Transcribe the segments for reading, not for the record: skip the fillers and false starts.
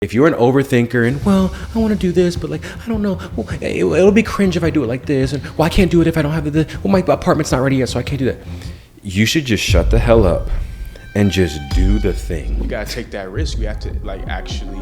If you're an overthinker and, well, I want to do this, but like, I don't know. Well, it'll be cringe if I do it like this. And, well, I can't do it if I don't have the, well, my apartment's not ready yet, so I can't do that. You should just shut the hell up and just do the thing. You gotta take that risk. You have to like actually.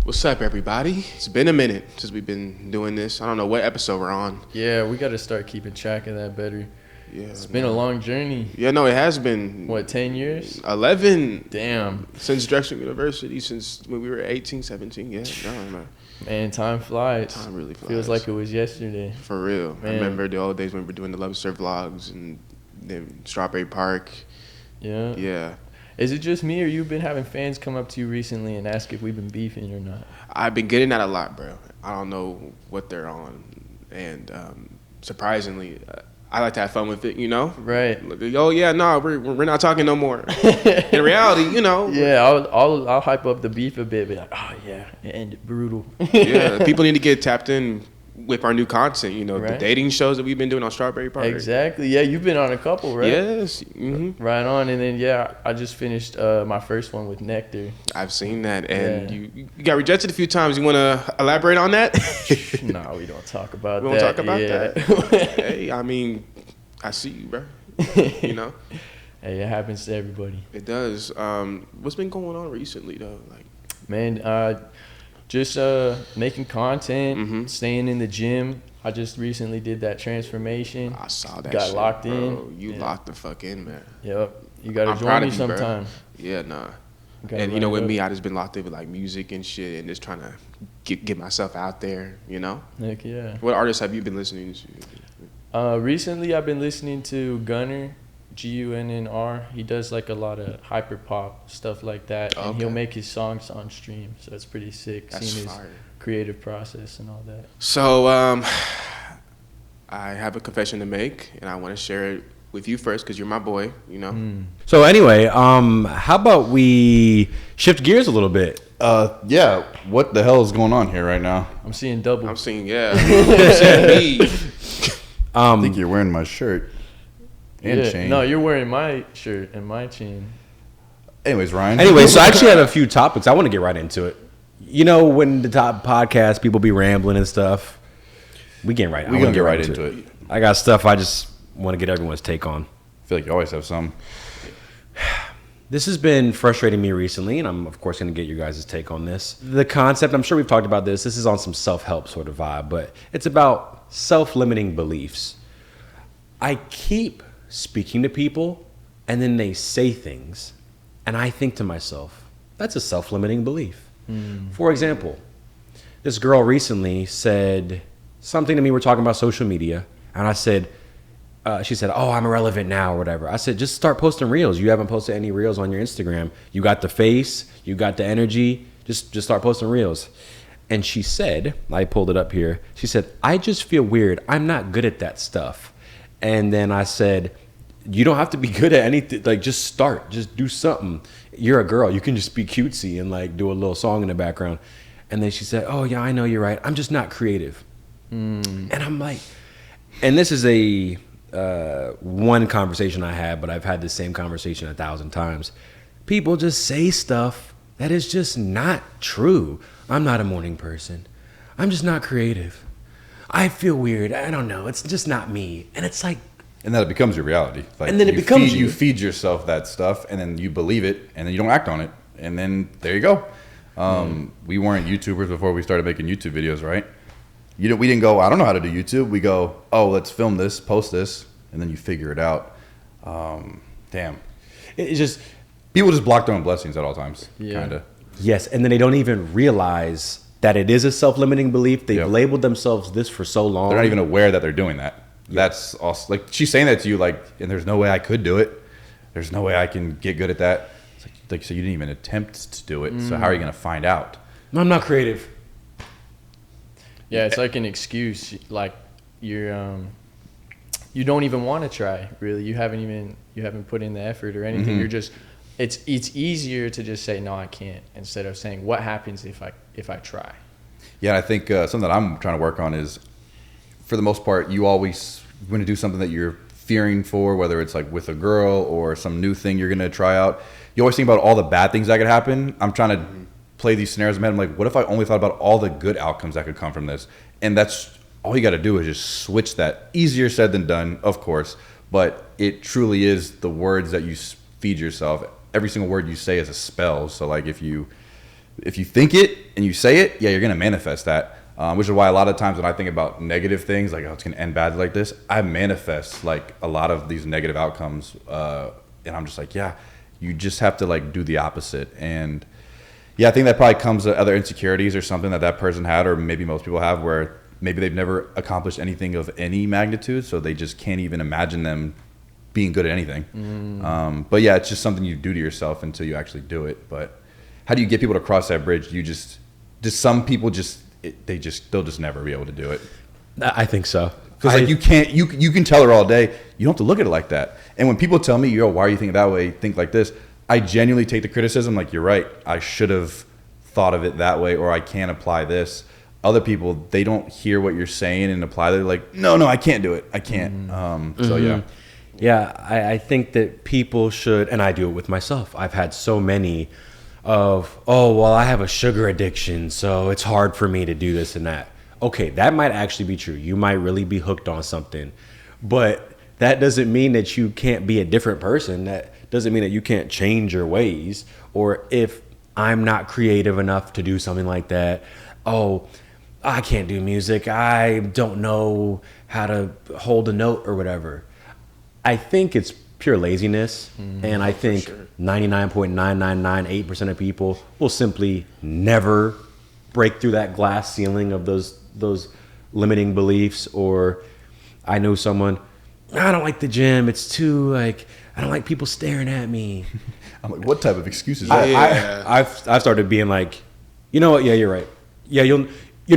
What's up, everybody? It's been a minute since we've been doing this. I don't know what episode we're on. Yeah, we gotta start keeping track of that better. Yeah, it's been a long journey. Yeah, no, it has been. What, 10 years? 11. Damn. Since Drexel University, since when we were 18, 17. Yeah, no. Man, time flies. Time really flies. Feels like it was yesterday. For real. Man. I remember the old days when we were doing the Love Surf vlogs and then Strawberry Park. Yeah. Yeah. Is it just me or you've been having fans come up to you recently and ask if we've been beefing or not? I've been getting that a lot, bro. I don't know what they're on. And surprisingly, I like to have fun with it, you know? Right. Like, oh, yeah, no, we're not talking no more. In reality, you know. Yeah, I'll hype up the beef a bit, be like, oh, yeah, it ended brutal. Yeah, people need to get tapped in with our new content, you know, right. The dating shows that we've been doing on Strawberry Park. Exactly. Yeah, you've been on a couple, right? Yes. Mm-hmm. Right on. And then, yeah, I just finished my first one with Nectar. I've seen that. And Yeah. you got rejected a few times. You want to elaborate on that? No, we don't talk about We that. won't talk about yeah. that. Hey, I mean, I see you, bro. You know? Hey, it happens to everybody. It does. What's been going on recently, though? Like, Man, just making content, staying in the gym. I just recently did that transformation. I saw that Got shit, locked bro. in. You Yeah. locked the fuck in, man. Yep. You got to I'm join proud me of you, bro. sometime. Yeah, nah. Gotta And, you know, run it with up. me, I just been locked in with, like, music and shit and just trying to get myself out there, you know? Heck yeah. What artists have you been listening to? Recently, I've been listening to Gunner, Gunnr. He does like a lot of hyper pop stuff like that, and he'll make his songs on stream, so it's pretty sick. That's seeing his fire. creative process and all that. So, I have a confession to make, and I want to share it with you first because you're my boy, you know? So anyway, how about we shift gears a little bit? Yeah, what the hell is going on here right now? I'm seeing double. I'm seeing, yeah. I'm seeing me. I think you're wearing my shirt and chain. No, you're wearing my shirt and my chain. Anyways, Ryan. Anyway, so I actually have a few topics. I want to get right into it. You know, when the top podcast, people be rambling and stuff. We're going to get right into it. I got stuff I just want to get everyone's take on. I feel like you always have some. This has been frustrating me recently, and I'm, of course, going to get your guys' take on this. The concept, I'm sure we've talked about this. This is on some self-help sort of vibe, but it's about self-limiting beliefs. I keep speaking to people, and then they say things, and I think to myself, that's a self-limiting belief. For example, this girl recently said something to me. We're talking about social media, and I said, she said, oh, I'm irrelevant now or whatever. I said, just start posting reels. You haven't posted any reels on your Instagram. You got the face, you got the energy, just start posting reels. And she said, I pulled it up here. She said, I just feel weird. I'm not good at that stuff. And then I said, you don't have to be good at anything. Like, just start, just do something. You're a girl. You can just be cutesy and like do a little song in the background. And then she said, oh yeah, I know you're right. I'm just not creative. And I'm like, and this is a one conversation I had, but I've had the same conversation 1,000 times. People just say stuff that is just not true. I'm not a morning person. I'm just not creative. I feel weird. I don't know. It's just not me. And it's like, And then it becomes your reality. Like, and then it becomes you feed yourself that stuff, and then you believe it, and then you don't act on it, and then there you go. We weren't YouTubers before we started making YouTube videos, right? We didn't go, I don't know how to do YouTube. We go, oh, let's film this, post this, and then you figure it out. Damn. it's just, People just block their own blessings at all times, Yeah. kind of. yes. And then they don't even realize that it is a self-limiting belief. They've Yep. labeled themselves this for so long. They're not even aware that they're doing that. That's also, like, she's saying that to you, like, and there's no way I could do it. There's no way I can get good at that. It's like so you didn't even attempt to do it. So how are you going to find out? No, I'm not creative. Yeah, it's like an excuse. Like you're, you don't even want to try. Really, you haven't put in the effort or anything. You're just, it's easier to just say no, I can't, instead of saying what happens if I try. Yeah, I think something that I'm trying to work on is, for the most part, you always want to do something that you're fearing for, whether it's like with a girl or some new thing you're going to try out. you always think about all the bad things that could happen. I'm trying to play these scenarios in my head. I'm like, what if I only thought about all the good outcomes that could come from this? And that's all you got to do is just switch that. Easier said than done, of course, but it truly is the words that you feed yourself. Every single word you say is a spell. So like if you think it and you say it, yeah, you're gonna manifest that. Which is why a lot of times when I think about negative things, like, oh, it's gonna end badly like this, I manifest like a lot of these negative outcomes, and I'm just like, yeah, you just have to like do the opposite. And yeah, I think that probably comes to other insecurities or something that person had, or maybe most people have, where maybe they've never accomplished anything of any magnitude, so they just can't even imagine them being good at anything. But yeah, it's just something you do to yourself until you actually do it. But how do you get people to cross that bridge? You just some people they'll just never be able to do it. I think so. Because like you can tell her all day, you don't have to look at it like that. And when people tell me, yo, why are you thinking that way? Think like this. I genuinely take the criticism, like, you're right. I should have thought of it that way, or I can't apply this. Other people, they don't hear what you're saying and apply. They're like, no, I can't do it. I can't. So yeah. Yeah, I think that people should, and I do it with myself. I've had so many of, oh, well, I have a sugar addiction, so it's hard for me to do this and that. Okay, that might actually be true. You might really be hooked on something, but that doesn't mean that you can't be a different person. That doesn't mean that you can't change your ways. Or if I'm not creative enough to do something like that, oh, I can't do music, I don't know how to hold a note or whatever. I think it's pure laziness, and I think 99.9998% of people will simply never break through that glass ceiling of those limiting beliefs. Or I know someone, I don't like the gym, it's too like, I don't like people staring at me. I'm like, what type of excuses is that? I've started being like, you know what, yeah, you're right. Yeah, you're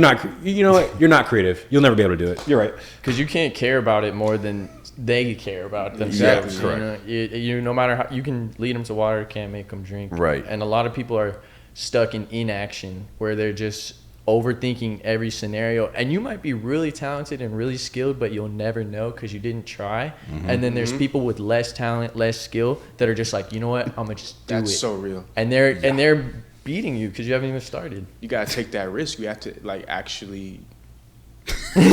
not creative. You'll never be able to do it. You're right. Because you can't care about it more than they care about themselves. Exactly. Correct. You no matter how you can lead them to water, can't make them drink. Right. And a lot of people are stuck in inaction, where they're just overthinking every scenario. And you might be really talented and really skilled, but you'll never know because you didn't try. And then there's people with less talent, less skill that are just like, you know what, I'm gonna just do it. That's so real. And they're beating you because you haven't even started. You gotta take that risk. You have to like actually. You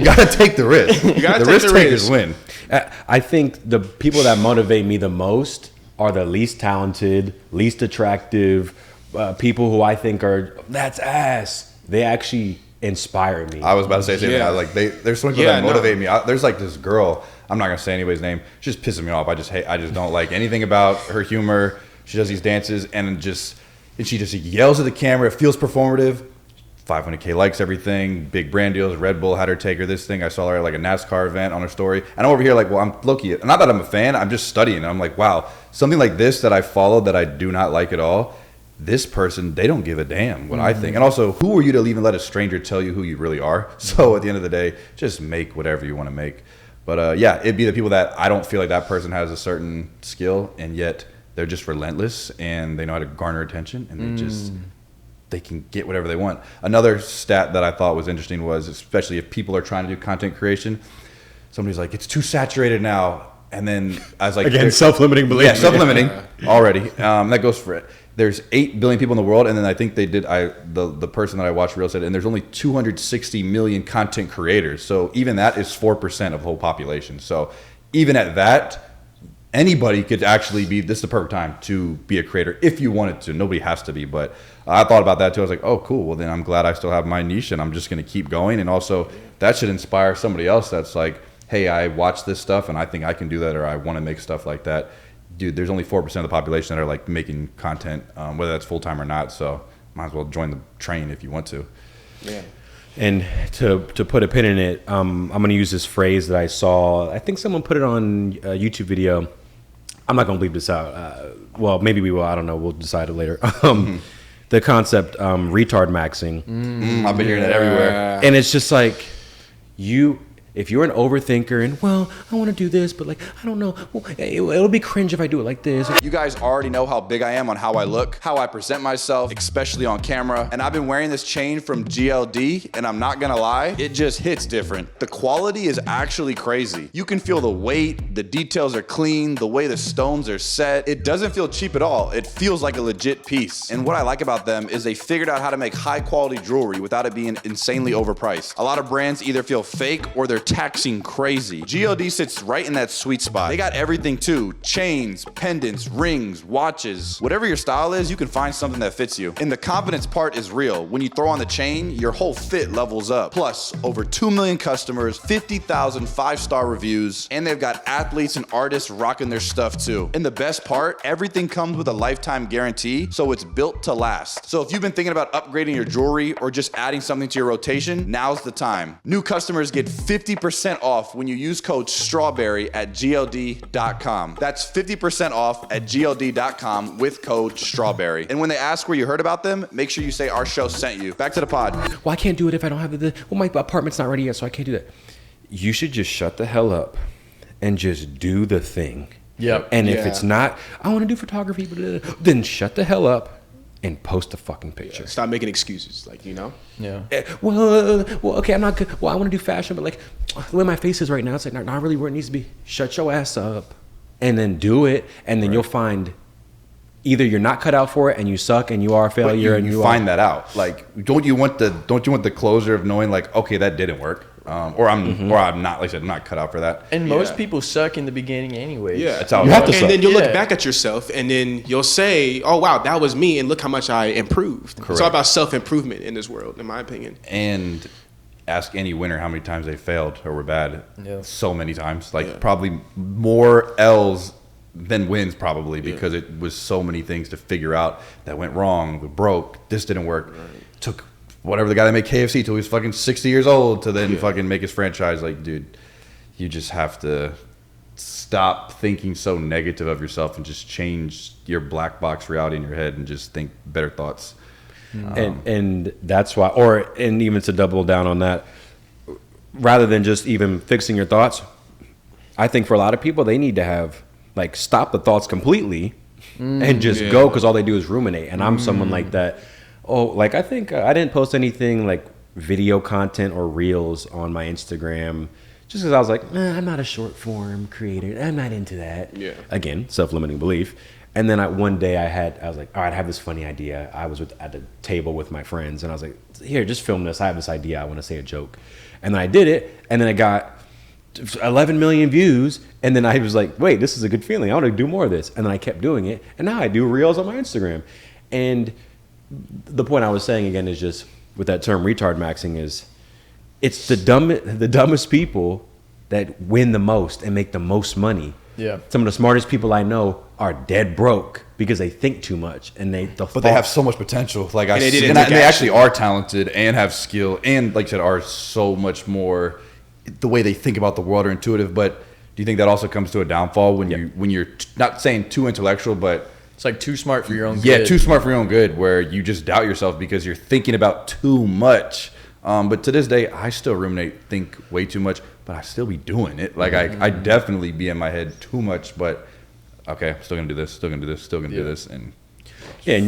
gotta take the risk. You gotta the take risk the takers risk. win. I think the people that motivate me the most are the least talented, least attractive people who I think are, that's ass. They actually inspire me. I was about to say something. Like there's some people that motivate me. There's like this girl. I'm not gonna say anybody's name. She's just pissing me off. I just don't like anything about her humor. She does these dances and she just yells at the camera. It feels performative. 500K likes everything. Big brand deals. Red Bull had her take her this thing. I saw her at like a NASCAR event on her story. And I'm over here like, well, I'm low-key. Not that I'm a fan. I'm just studying. And I'm like, wow, something like this that I followed that I do not like at all. This person, they don't give a damn what I think. And also, who are you to even let a stranger tell you who you really are? So at the end of the day, just make whatever you want to make. But yeah, it'd be the people that I don't feel like that person has a certain skill, and yet they're just relentless and they know how to garner attention, and they can get whatever they want. Another stat that I thought was interesting was, especially if people are trying to do content creation, somebody's like, it's too saturated now. And then I was like, again, self-limiting belief. Yeah, self-limiting already. That goes for it. There's 8 billion people in the world, and then I think they did. The person that I watched Real said, and there's only 260 million content creators. So even that is 4% of the whole population. So even at that, anybody could actually be. This is the perfect time to be a creator if you wanted to. Nobody has to be, but I thought about that too. I was like, oh, cool. Well, then I'm glad I still have my niche, and I'm just going to keep going. And also, that should inspire somebody else that's like, hey, I watch this stuff, and I think I can do that, or I want to make stuff like that. Dude, there's only 4% of the population that are like making content, whether that's full time or not. So might as well join the train if you want to. Yeah. And to put a pin in it, I'm going to use this phrase that I saw. I think someone put it on a YouTube video. I'm not going to bleep this out. Well, maybe we will. I don't know. We'll decide it later. The concept, retard maxing. I've been hearing that everywhere. And it's just like, If you're an overthinker and, well, I want to do this, but like, I don't know, well, it'll be cringe if I do it like this. You guys already know how big I am on how I look, how I present myself, especially on camera. And I've been wearing this chain from GLD, and I'm not gonna lie, it just hits different. The quality is actually crazy. You can feel the weight, the details are clean, the way the stones are set. It doesn't feel cheap at all. It feels like a legit piece. And what I like about them is they figured out how to make high quality jewelry without it being insanely overpriced. A lot of brands either feel fake or they're taxing crazy. GLD sits right in that sweet spot. They got everything too. Chains, pendants, rings, watches. Whatever your style is, you can find something that fits you. And the confidence part is real. When you throw on the chain, your whole fit levels up. Plus, over 2 million customers, 50,000 5-star reviews, and they've got athletes and artists rocking their stuff too. And the best part, everything comes with a lifetime guarantee, so it's built to last. So if you've been thinking about upgrading your jewelry or just adding something to your rotation, now's the time. New customers get 50% off when you use code STRAWBERRY at GLD.com. That's 50% off at GLD.com with code STRAWBERRY. And when they ask where you heard about them, make sure you say our show sent you. Back to the pod. Well, I can't do it if I don't have well, my apartment's not ready yet, so I can't do that. You should just shut the hell up and just do the thing. Yep. And if it's not, I want to do photography, then shut the hell up and post a fucking picture. Stop making excuses, like, you know? Yeah. Well, okay, I'm not good. Well, I want to do fashion, but like the way my face is right now, it's like not really where it needs to be. Shut your ass up and then do it, and then you'll find either you're not cut out for it and you suck and you are a failure, and you find that out. Like, don't you want the closure of knowing like, okay, that didn't work, or I'm not, like I said, I'm not cut out for that. And most people suck in the beginning anyway. Yeah, that's how you have to and suck. then you'll look back at yourself, and then you'll say, "Oh wow, that was me," and look how much I improved. Correct. It's all about self-improvement in this world, in my opinion. And ask any winner how many times they failed or were bad. Yeah. So many times, like probably more L's than wins, probably, because it was so many things to figure out that went wrong, broke, this didn't work. Took whatever the guy that made KFC till he was fucking 60 years old to then fucking make his franchise. Like, dude, you just have to stop thinking so negative of yourself and just change your black box reality in your head and just think better thoughts. And that's why, and even to double down on that, rather than just even fixing your thoughts, I think for a lot of people, they need to have like stop the thoughts completely and just go, because all they do is ruminate. And I'm someone like that. Oh, like I think I didn't post anything like video content or reels on my Instagram just because I was like, I'm not a short form creator. I'm not into that. Yeah. Again, self-limiting belief. And then one day I was like, all right, I have this funny idea. I was at the table with my friends, and I was like, here, just film this. I have this idea. I want to say a joke. And then I did it, and then it got 11 million views. And then I was like, wait, this is a good feeling. I want to do more of this. And then I kept doing it. And now I do reels on my Instagram. And the point I was saying again is just with that term retard maxing is it's the dumbest people that win the most and make the most money. Yeah. Some of the smartest people I know are dead broke because they think too much, and they have so much potential. Like they actually are talented and have skill, and like I said, are so much more the way they think about the world are intuitive. But do you think that also comes to a downfall when you're not saying too intellectual, but it's like too smart for your own good. Yeah, too smart for your own good, where you just doubt yourself because you're thinking about too much. But to this day, I still ruminate, think way too much, but I still be doing it. Like I definitely be in my head too much, but okay, I'm still gonna do this, still gonna do this, still gonna do this, and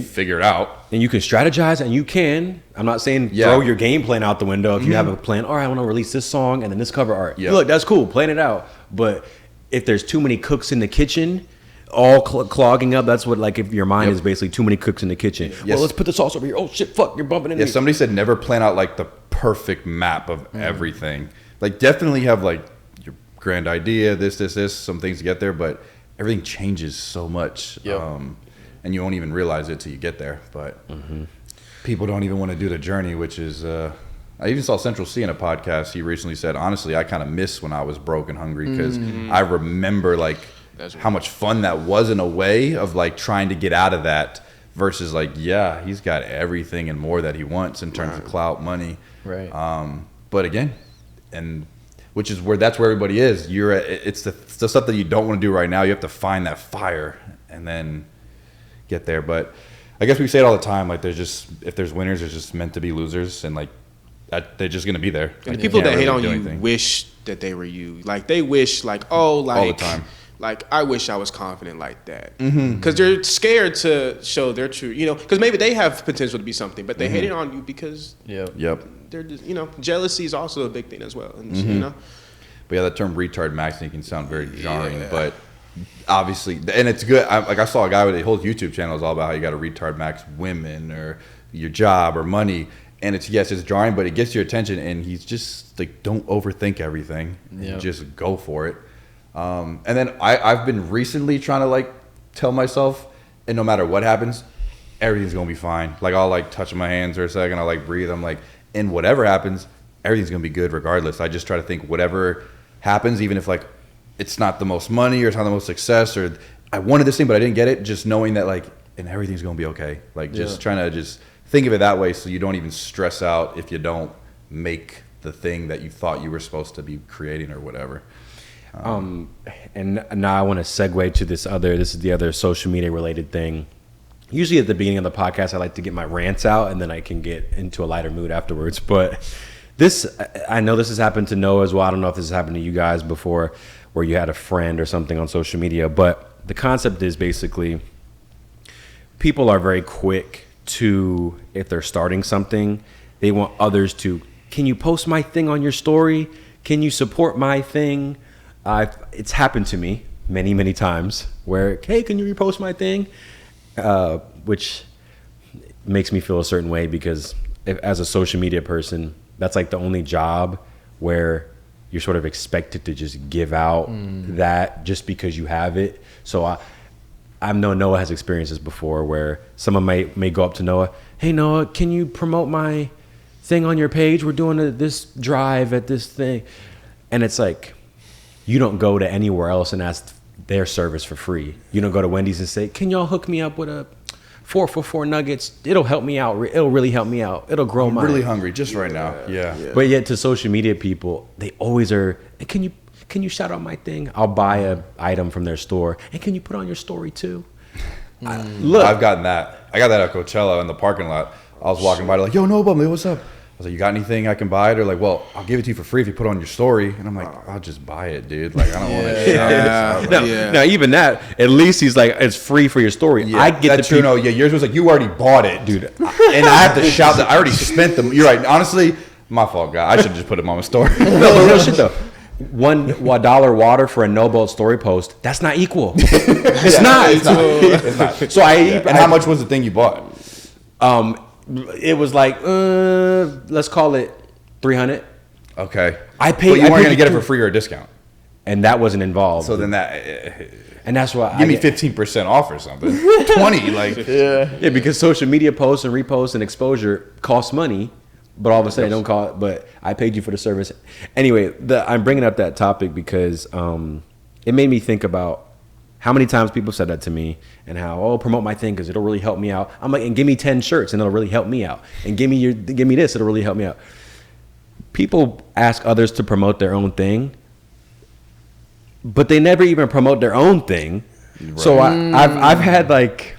figure it out. And you can strategize, and you can. I'm not saying throw your game plan out the window if you have a plan. All right, I want to release this song and then this cover art. Look, that's cool, plan it out. But if there's too many cooks in the kitchen, all clogging up, that's what, like, if your mind is basically too many cooks in the kitchen. Well, let's put the sauce over here. Oh shit, fuck, you're bumping into me. Somebody said never plan out like the perfect map of everything. Like, definitely have like your grand idea, this, some things to get there, but everything changes so much. And you won't even realize it till you get there. But people don't even want to do the journey, which is I even saw Central C in a podcast. He recently said, honestly, I kind of miss when I was broke and hungry, because I remember like how much fun that was in a way of like trying to get out of that, versus like, he's got everything and more that he wants in terms of clout, money. But again, and which is that's where everybody is. It's the stuff that you don't want to do right now. You have to find that fire and then get there. But I guess we say it all the time, like if there's winners, there's just meant to be losers, and like they're just gonna be there. And the people that hate on you wish that they were you. Like they wish, like, oh, like all the time. Like I wish I was confident like that, because they're scared to show their true, you know, because maybe they have potential to be something, but they hate it on you because Yep. they're just, you know, jealousy is also a big thing as well, and you know. But yeah, that term retard maxing can sound very jarring, but obviously, and it's good. I saw a guy with a whole YouTube channel is all about how you got to retard max women or your job or money. And it's jarring, but it gets your attention, and he's just like, don't overthink everything. Just go for it. And then I've been recently trying to like tell myself, and no matter what happens, everything's gonna be fine. Like I'll like touch my hands for a second, I'll like breathe. I'm like, and whatever happens, everything's gonna be good regardless. I just try to think whatever happens, even if like it's not the most money or it's not the most success, or I wanted this thing but I didn't get it, just knowing that like, and everything's gonna be okay. Like just trying to just think of it that way, so you don't even stress out if you don't make the thing that you thought you were supposed to be creating or whatever. And now I want to segue to this is the other social media related thing. Usually at the beginning of the podcast, I like to get my rants out and then I can get into a lighter mood afterwards. But I know this has happened to Noah as well. I don't know if this has happened to you guys before, where you had a friend or something on social media. But the concept is basically people are very quick to, if they're starting something, they want others to, can you post my thing on your story? Can you support my thing? It's happened to me many times where, hey, can you repost my thing? Which makes me feel a certain way, because as a social media person, that's like the only job where you're sort of expected to just give out that just because you have it. So I know Noah has experienced this before where someone may go up to Noah, hey Noah, can you promote my thing on your page? We're doing this drive at this thing. And it's like, you don't go to anywhere else and ask their service for free. You don't go to Wendy's and say, can y'all hook me up with a 4 for $4 nuggets? It'll help me out. It'll really help me out. It'll grow I'm my. really hungry just right now. Yeah. But yet to social media people, they always are, can you shout out my thing? I'll buy a item from their store. And can you put on your story too? Look. I've gotten that. I got that at Coachella in the parking lot. I was walking by, like, yo, no, bum, what's up? I was like, you got anything I can buy? They're like, well, I'll give it to you for free if you put it on your story. And I'm like, I'll just buy it, dude. Like, I don't want to shout it out. Now, even that, at least he's like, it's free for your story. Yeah, I get that's true. No, yeah, yours was like, you already bought it, dude. And I have to shout that I already spent them. You're right. Honestly, my fault, guy. I should just put them on my story. No, but real shit though. $1 water for a No Boat story post, that's not equal. It's not. It's not. So And how much was the thing you bought? It was like, let's call it $300. Okay. I paid. But you I weren't paid going to get it for free or a discount. And that wasn't involved. So then and that's why give me 15% off or something. 20, like. Yeah, because social media posts and reposts and exposure cost money, but all of a sudden they don't cost. But I paid you for the service. Anyway, I'm bringing up that topic because it made me think about how many times people said that to me, and how, promote my thing because it'll really help me out. I'm like, and give me 10 shirts and it'll really help me out. And give me this, it'll really help me out. People ask others to promote their own thing, but they never even promote their own thing. Right. So I've had, like,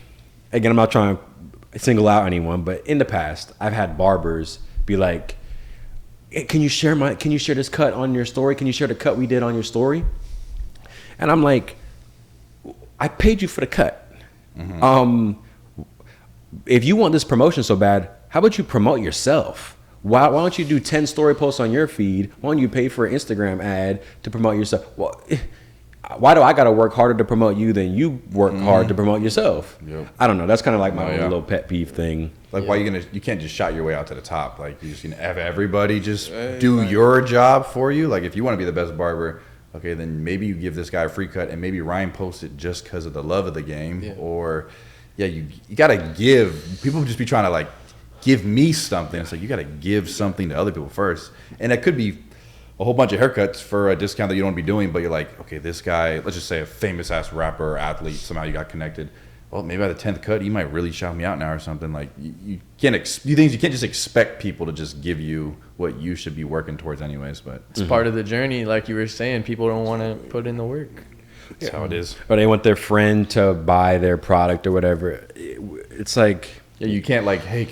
again, I'm not trying to single out anyone, but in the past, I've had barbers be like, hey, can you share this cut on your story? Can you share the cut we did on your story? And I'm like, I paid you for the cut. Mm-hmm. If you want this promotion so bad, how about you promote yourself? Why don't you do 10 story posts on your feed? Why don't you pay for an Instagram ad to promote yourself? Well, why do I got to work harder to promote you than you work hard to promote yourself? Yep. I don't know. That's kind of like my own little pet peeve thing. Like, why you can't just shout your way out to the top. Like, you just have everybody just do your job for you. Like, if you want to be the best barber, okay, then maybe you give this guy a free cut, and maybe Ryan posts it just because of the love of the game. Yeah. Or, you got to give. People just be trying to, like, give me something. It's like, you got to give something to other people first. And that could be a whole bunch of haircuts for a discount that you don't want to be doing, but you're like, okay, this guy, let's just say a famous-ass rapper or athlete, somehow you got connected. Well, maybe by the 10th cut, he might really shout me out now or something. Like, you can't just expect people to just give you what you should be working towards anyways. But it's part of the journey, like you were saying. People don't want to put in the work. That's how it is. Or they want their friend to buy their product or whatever. It's like, you can't, like, hey,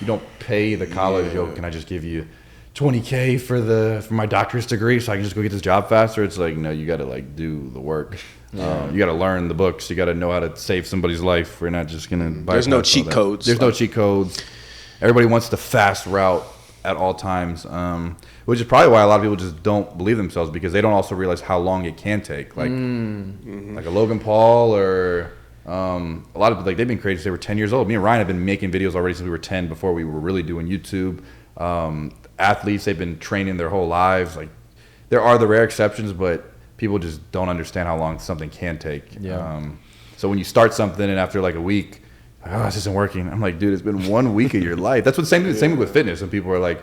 you don't pay the college, can I just give you 20K for my doctorate degree so I can just go get this job faster. It's like, no, you got to like do the work. You got to learn the books. You got to know how to save somebody's life. We're not just gonna. There's no cheat codes. There's no cheat codes. Everybody wants the fast route at all times, which is probably why a lot of people just don't believe themselves because they don't also realize how long it can take. Like, like a Logan Paul or a lot of like they've been creating since they were 10 years old. Me and Ryan have been making videos already since we were 10 before we were really doing YouTube. Athletes, they've been training their whole lives. Like, there are the rare exceptions, but people just don't understand how long something can take. So when you start something and after like a week, oh, this isn't working. I'm like, dude, it's been 1 week of your life. That's what same with fitness. And people are like,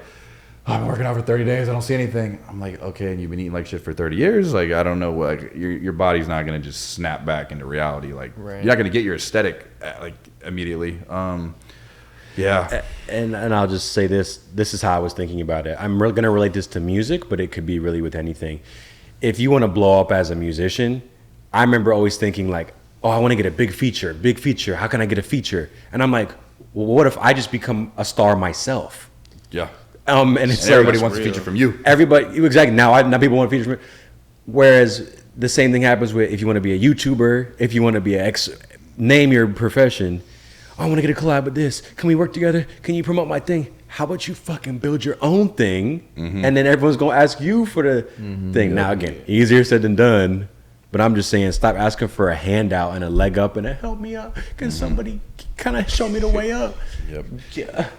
oh, I've been working out for 30 days. I don't see anything. I'm like, okay, and you've been eating like shit for 30 years? Like, I don't know. Like, your body's not going to just snap back into reality. Like, you're not going to get your aesthetic like immediately. Yeah. And I'll just say this. This is how I was thinking about it. I'm going to relate this to music, but it could be really with anything. If you want to blow up as a musician, I remember always thinking like, oh, I want to get a big feature. How can I get a feature? And I'm like, well, what if I just become a star myself? Yeah. And it's and everybody wants a feature from you. Everybody, exactly. Now people want a feature from me. Whereas the same thing happens with if you want to be a YouTuber, if you want to be name your profession. I want to get a collab with this. Can we work together? Can you promote my thing? How about you fucking build your own thing, and then everyone's gonna ask you for the thing. Now again, easier said than done. But I'm just saying, stop asking for a handout and a leg up and a help me out. Can somebody kind of show me the way up? Yep. Yeah.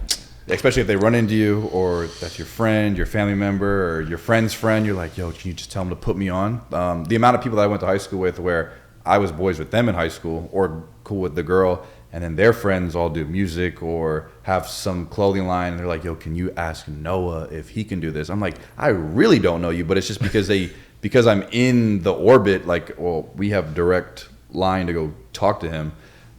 Especially if they run into you or that's your friend, your family member, or your friend's friend. You're like, yo, can you just tell them to put me on? The amount of people that I went to high school with where I was boys with them in high school or cool with the girl, and then their friends all do music or have some clothing line, and they're like, yo, can you ask Noah if he can do this? I'm like, I really don't know you, but it's just because I'm in the orbit, like, well, we have direct line to go talk to him.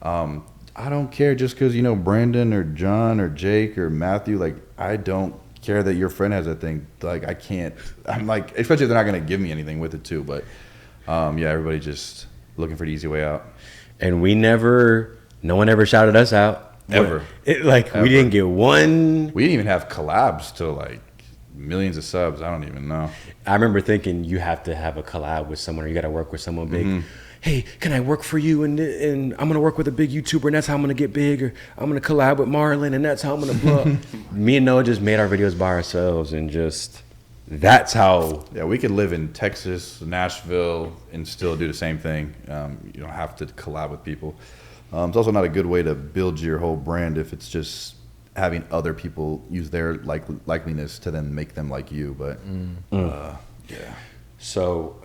I don't care just because, Brandon or John or Jake or Matthew, like, I don't care that your friend has that thing. Like, I can't, I'm like, especially if they're not going to give me anything with it too. But yeah, everybody just looking for the easy way out. And no one ever shouted us out. Ever. Ever. We didn't get one. We didn't even have collabs to like millions of subs. I don't even know. I remember thinking you have to have a collab with someone or you got to work with someone big. Hey, can I work for you? And I'm going to work with a big YouTuber and that's how I'm going to get big. Or I'm going to collab with Marlon and that's how I'm going to blow up. Me and Noah just made our videos by ourselves and that's how. Yeah, we could live in Texas, Nashville, and still do the same thing. You don't have to collab with people. It's also not a good way to build your whole brand if it's just having other people use their likeliness to then make them like you. But yeah. So,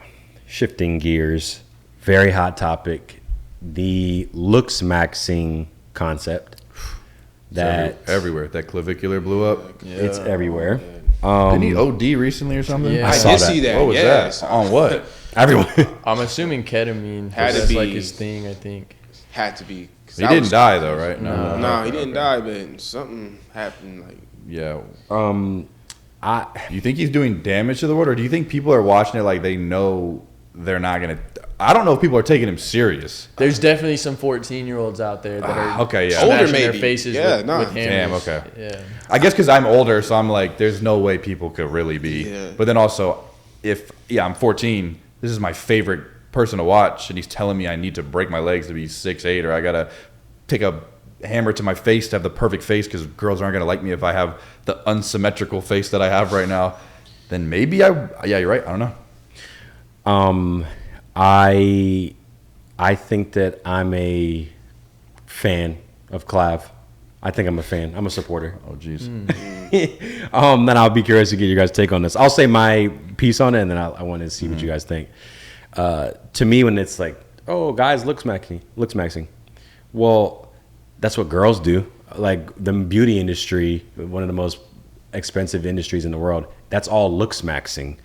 shifting gears, very hot topic, the Looksmaxxing concept. That everywhere. That clavicular blew up. Yeah. It's everywhere. Didn't he OD recently or something? Yeah. I did see that. What was that? On what? Everyone. I'm assuming ketamine. Had to That's be like his thing, I think. Had to be. He didn't die though, right? No, he didn't die, but something happened. Like, yeah. You think he's doing damage to the world, or do you think people are watching it like they know they're not gonna? I don't know if people are taking him serious. There's definitely some 14-year-olds out there that are okay, yeah, older smashing maybe. their faces Yeah, with hammers. Damn, okay. Yeah. I guess because I'm older, so I'm like, there's no way people could really be. Yeah. But then also, I'm 14, this is my favorite person to watch, and he's telling me I need to break my legs to be 6'8", or I gotta take a hammer to my face to have the perfect face because girls aren't gonna like me if I have the unsymmetrical face that I have right now. Then maybe yeah, you're right. I don't know. I think that I'm a fan of Clav. I think I'm a fan. I'm a supporter. Oh, jeez. Then I'll be curious to get your guys' take on this. I'll say my piece on it, and then I want to see what you guys think. To me, when it's like, oh, guys, Looksmaxxing. Well, that's what girls do. Like the beauty industry, one of the most expensive industries in the world, that's all Looksmaxxing.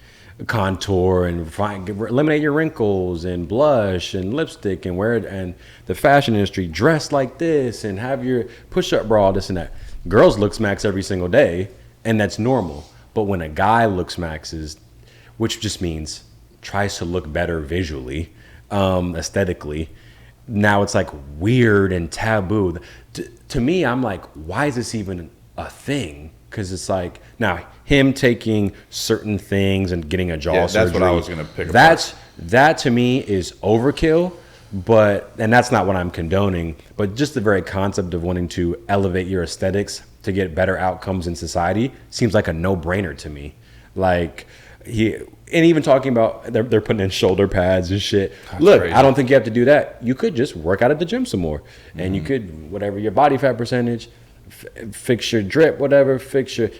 Contour and eliminate your wrinkles and blush and lipstick and wear it, and the fashion industry dress like this and have your push-up bra, this and that. Girls Looksmaxx every single day, and that's normal. But when a guy Looksmaxxes, which just means tries to look better visually, aesthetically, now it's like weird and taboo. To me, I'm like, why is this even a thing? because it's like now him taking certain things and getting a jaw surgery. That's what I was gonna pick up. That to me is overkill. And that's not what I'm condoning, but just the very concept of wanting to elevate your aesthetics to get better outcomes in society seems like a no-brainer to me. Like and even talking about they're putting in shoulder pads and shit. Look, crazy. I don't think you have to do that. You could just work out at the gym some more, and you could whatever your body fat percentage, fix your drip, whatever,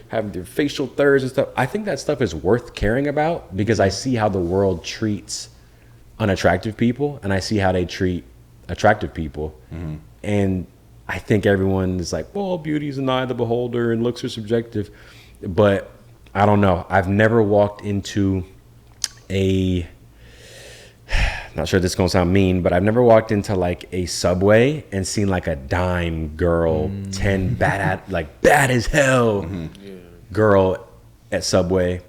have your facial thirds and stuff. I think that stuff is worth caring about because I see how the world treats unattractive people and I see how they treat attractive people, and I think everyone is like, well, beauty's an eye of the beholder and looks are subjective, but I don't know. I've never walked into not sure this is gonna sound mean, but I've never walked into like a Subway and seen like a dime girl, 10 bad as hell girl at Subway,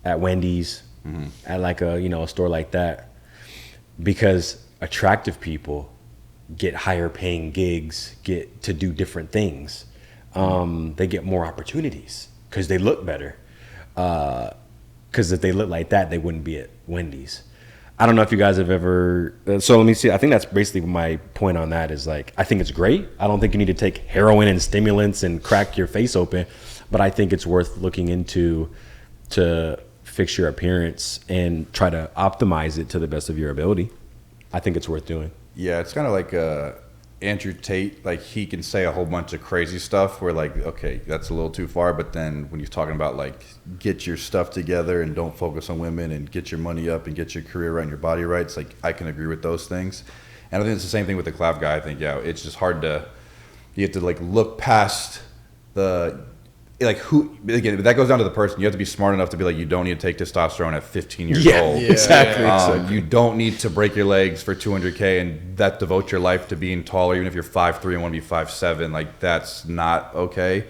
at Wendy's, at like a store like that. Because attractive people get higher paying gigs, get to do different things. They get more opportunities because they look better. Because if they look like that, they wouldn't be at Wendy's. I don't know if you guys have ever. So let me see. I think that's basically my point on that is like, I think it's great. I don't think you need to take heroin and stimulants and crack your face open, but I think it's worth looking into to fix your appearance and try to optimize it to the best of your ability. I think it's worth doing. Yeah, it's kind of like Andrew Tate. Like he can say a whole bunch of crazy stuff where like, okay, that's a little too far. But then when he's talking about like get your stuff together and don't focus on women and get your money up and get your career right and your body right, it's like I can agree with those things. And I think it's the same thing with the clav guy. I think it's just hard to you have to like look past the. Like who again? That goes down to the person. You have to be smart enough to be like, you don't need to take testosterone at 15 years old. Yeah, exactly. You don't need to break your legs for 200K and that devote your life to being taller, even if you're 5'3" and want to be 5'7". Like that's not okay.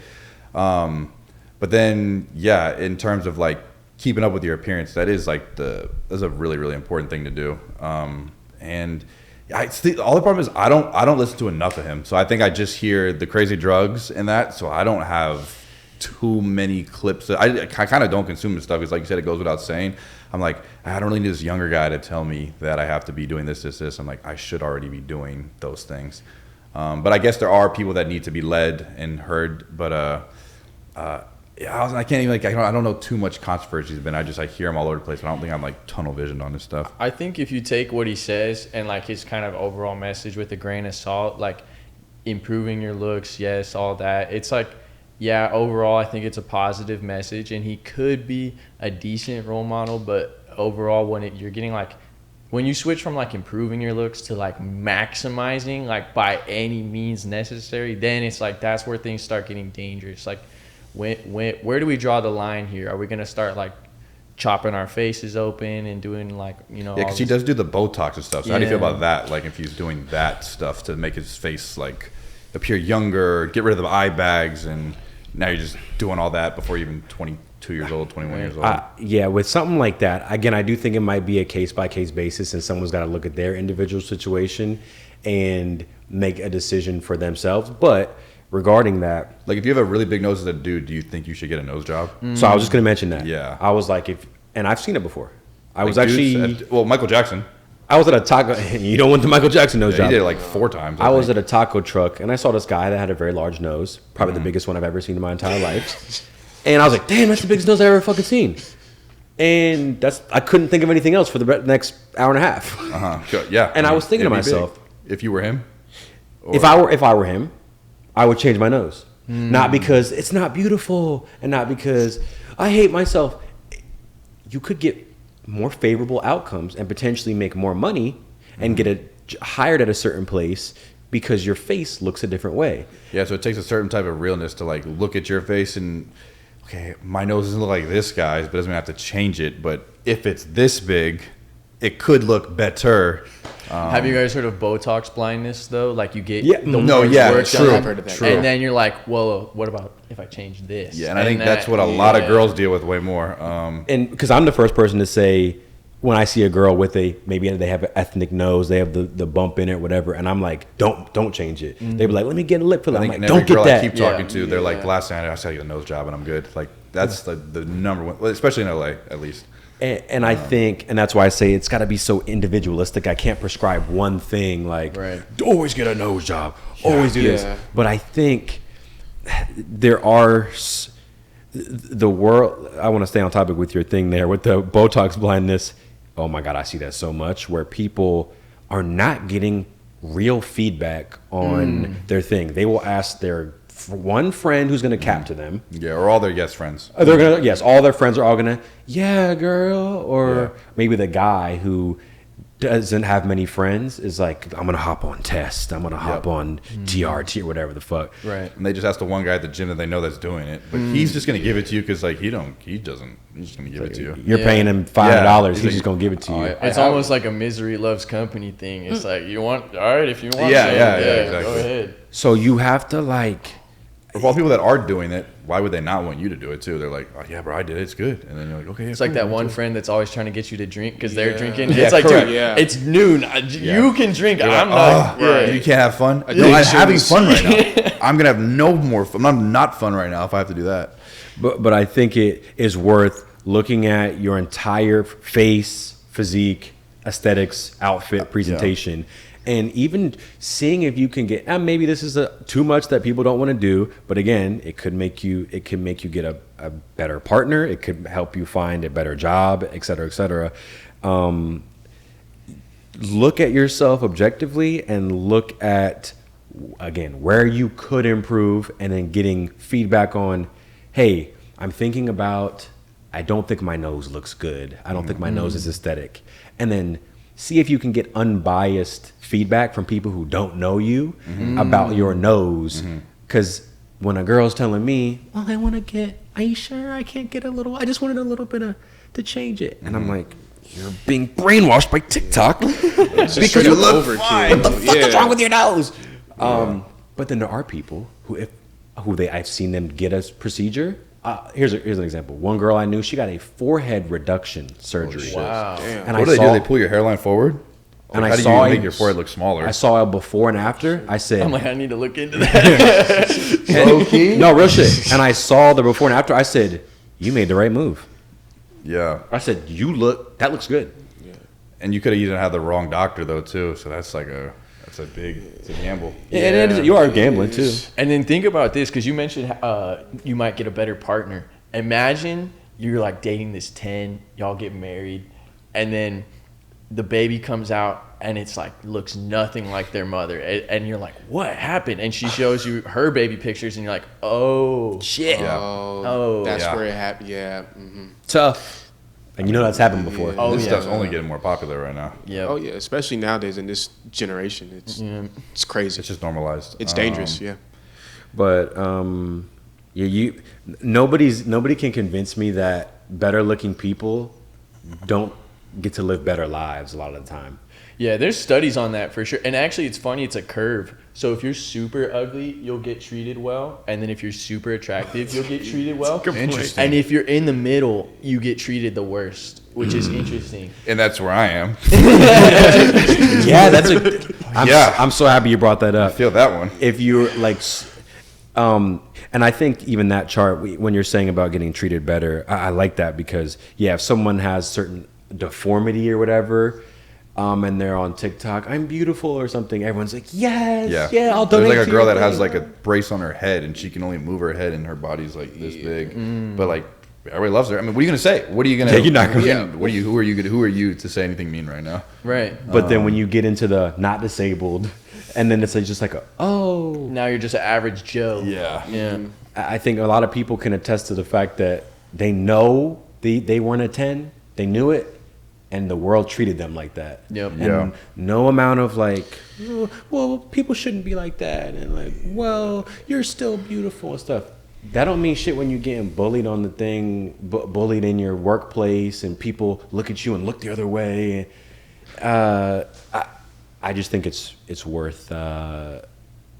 But then in terms of like keeping up with your appearance, that's a really really important thing to do. And all the problem is I don't listen to enough of him. So I think I just hear the crazy drugs and that. So I don't have too many clips. I kind of don't consume this stuff because like you said, it goes without saying. I'm like, I don't really need this younger guy to tell me that I have to be doing this. I'm like, I should already be doing those things. But I guess there are people that need to be led and heard. But I can't even like, I don't know too much controversies. I hear them all over the place. But I don't think I'm like tunnel visioned on this stuff. I think if you take what he says and like his kind of overall message with a grain of salt, like improving your looks, yes, all that. It's like, yeah, overall, I think it's a positive message, and he could be a decent role model. But overall, you're getting like, when you switch from like improving your looks to like maximizing, like by any means necessary, then it's like that's where things start getting dangerous. Like, where do we draw the line here? Are we gonna start like chopping our faces open and doing like Yeah, because he does do the Botox and stuff. So how do you feel about that? Like, if he's doing that stuff to make his face like appear younger, get rid of the eye bags and. Now you're just doing all that before you're even 22 years old, 21 years old. With something like that, again, I do think it might be a case-by-case basis, and someone's got to look at their individual situation and make a decision for themselves. But regarding that... Like, if you have a really big nose as a dude, do you think you should get a nose job? So I was just going to mention that. Yeah. I was like, and I've seen it before. Michael Jackson. I was at a taco. You don't want the Michael Jackson nose job. He did it like 4 times. I was at a taco truck and I saw this guy that had a very large nose, probably the biggest one I've ever seen in my entire life. And I was like, "Damn, that's the biggest nose I've ever fucking seen." And I couldn't think of anything else for the next hour and a half. Sure. Yeah. And I was thinking to myself, if you were him, if I were him, I would change my nose. Not because it's not beautiful and not because I hate myself. You could get more favorable outcomes and potentially make more money and get hired at a certain place because your face looks a different way. Yeah, so it takes a certain type of realness to like look at your face and, okay, my nose doesn't look like this guy's, but it doesn't have to change it. But if it's this big, it could look better. Have you guys heard of Botox blindness though? Like you get true. I've heard of that. And then you're like, well, what about if I change this? Yeah, and I think that's what a lot of girls deal with way more. And because I'm the first person to say, when I see a girl with maybe they have an ethnic nose, they have the bump in it, whatever, and I'm like, don't change it. They be like, let me get a lip filler. I'm like, And don't every girl get that. I keep talking to, they're like, last time I saw you a nose job and I'm good. Like that's the number one, well, especially in LA at least. And I think, and that's why I say it's got to be so individualistic. I can't prescribe one thing like always get a nose job, always do this. But I think there are the world. I want to stay on topic with your thing there with the Botox blindness. Oh my God, I see that so much where people are not getting real feedback on their thing. They will ask their one friend who's going to cap to them. Yeah, or all their yes friends. They're gonna, yes, all their friends are all gonna, yeah, girl. Or maybe the guy who doesn't have many friends is like, I'm gonna hop on Test, I'm gonna hop on TRT or whatever the fuck. Right. And they just ask the one guy at the gym that they know that's doing it, but he's just gonna give it to you because like he's just gonna give it to you. You're paying him $5. He's just gonna give it to you. It's almost like a misery loves company thing. It's like, you want, all right, if you want, Yeah, some, exactly. go ahead. So you have to like, For all the people that are doing it, why would they not want you to do it too? They're like, oh yeah, bro, I did it. It's good. And then you're like, okay. It's like that one friend that's always trying to get you to drink because they're drinking. Yeah, It's like, correct. dude, it's noon. You can drink. I'm not. You can't have fun. No, I'm having fun right now. I'm gonna have no more fun. I'm not fun right now if I have to do that. but I think it is worth looking at your entire face, physique, aesthetics, outfit, presentation. And even seeing if you can get, maybe this is too much that people don't want to do, but again, it could make you get a better partner. It could help you find a better job, et cetera, et cetera. Look at yourself objectively and look at, again, where you could improve, and then getting feedback on, hey, I'm thinking about, I don't think my nose looks good. I don't think my nose is aesthetic. And then see if you can get unbiased feedback from people who don't know you about your nose. Because when a girl's telling me, well, I want to get, are you sure I can't get a little, I just wanted a little bit to change it. And I'm like, you're being brainwashed by TikTok because you look fine. What the fuck is wrong with your nose? But then there are people I've seen them get a procedure. Here's an example. One girl I knew, she got a forehead reduction surgery. Wow. And What do they do? They pull your hairline forward? And How do you make your forehead look smaller? I saw a before and after. I said, I'm like, I need to look into that. no, real shit. And I saw the before and after. I said, you made the right move. Yeah. I said, that looks good. And you could have even had the wrong doctor though too. So that's like it's a gamble. Yeah, you are gambling too. And then think about this, because you mentioned you might get a better partner. Imagine you're like dating this 10, y'all get married, and then the baby comes out and it's like looks nothing like their mother, and you're like, what happened? And she shows you her baby pictures and you're like, oh shit. That's where it happened. Tough. And you know that's happened before. This stuff's only getting more popular right now. Yeah. Oh yeah, especially nowadays in this generation, it's crazy. It's just normalized. It's dangerous. But nobody can convince me that better looking people don't get to live better lives a lot of the time. Yeah, there's studies on that for sure. And actually, it's funny, it's a curve. So if you're super ugly, you'll get treated well. And then if you're super attractive, you'll get treated well. Interesting. And if you're in the middle, you get treated the worst, which is interesting. And that's where I am. Yeah, I'm so happy you brought that up. I feel that one. If you're like, and I think even that chart, when you're saying about getting treated better, I like that because, if someone has certain deformity or whatever, and they're on TikTok, I'm beautiful or something, everyone's like, yes, I'll donate. There's like a girl to that your has like a thing. brace on her head and she can only move her head and her body's like this big. But like everybody loves her. I mean, what are you gonna say? What are you gonna? You're not gonna. Who are you to say anything mean right now? Right. But then when you get into the not disabled, and then it's like just like Now you're just an average Joe. Yeah. I think a lot of people can attest to the fact that they know they weren't a 10, they knew it, and the world treated them like that. Yep. And no amount of like, well, people shouldn't be like that, and like, well, you're still beautiful and stuff. That don't mean shit when you're getting bullied on the thing, bullied in your workplace, and people look at you and look the other way. I just think it's worth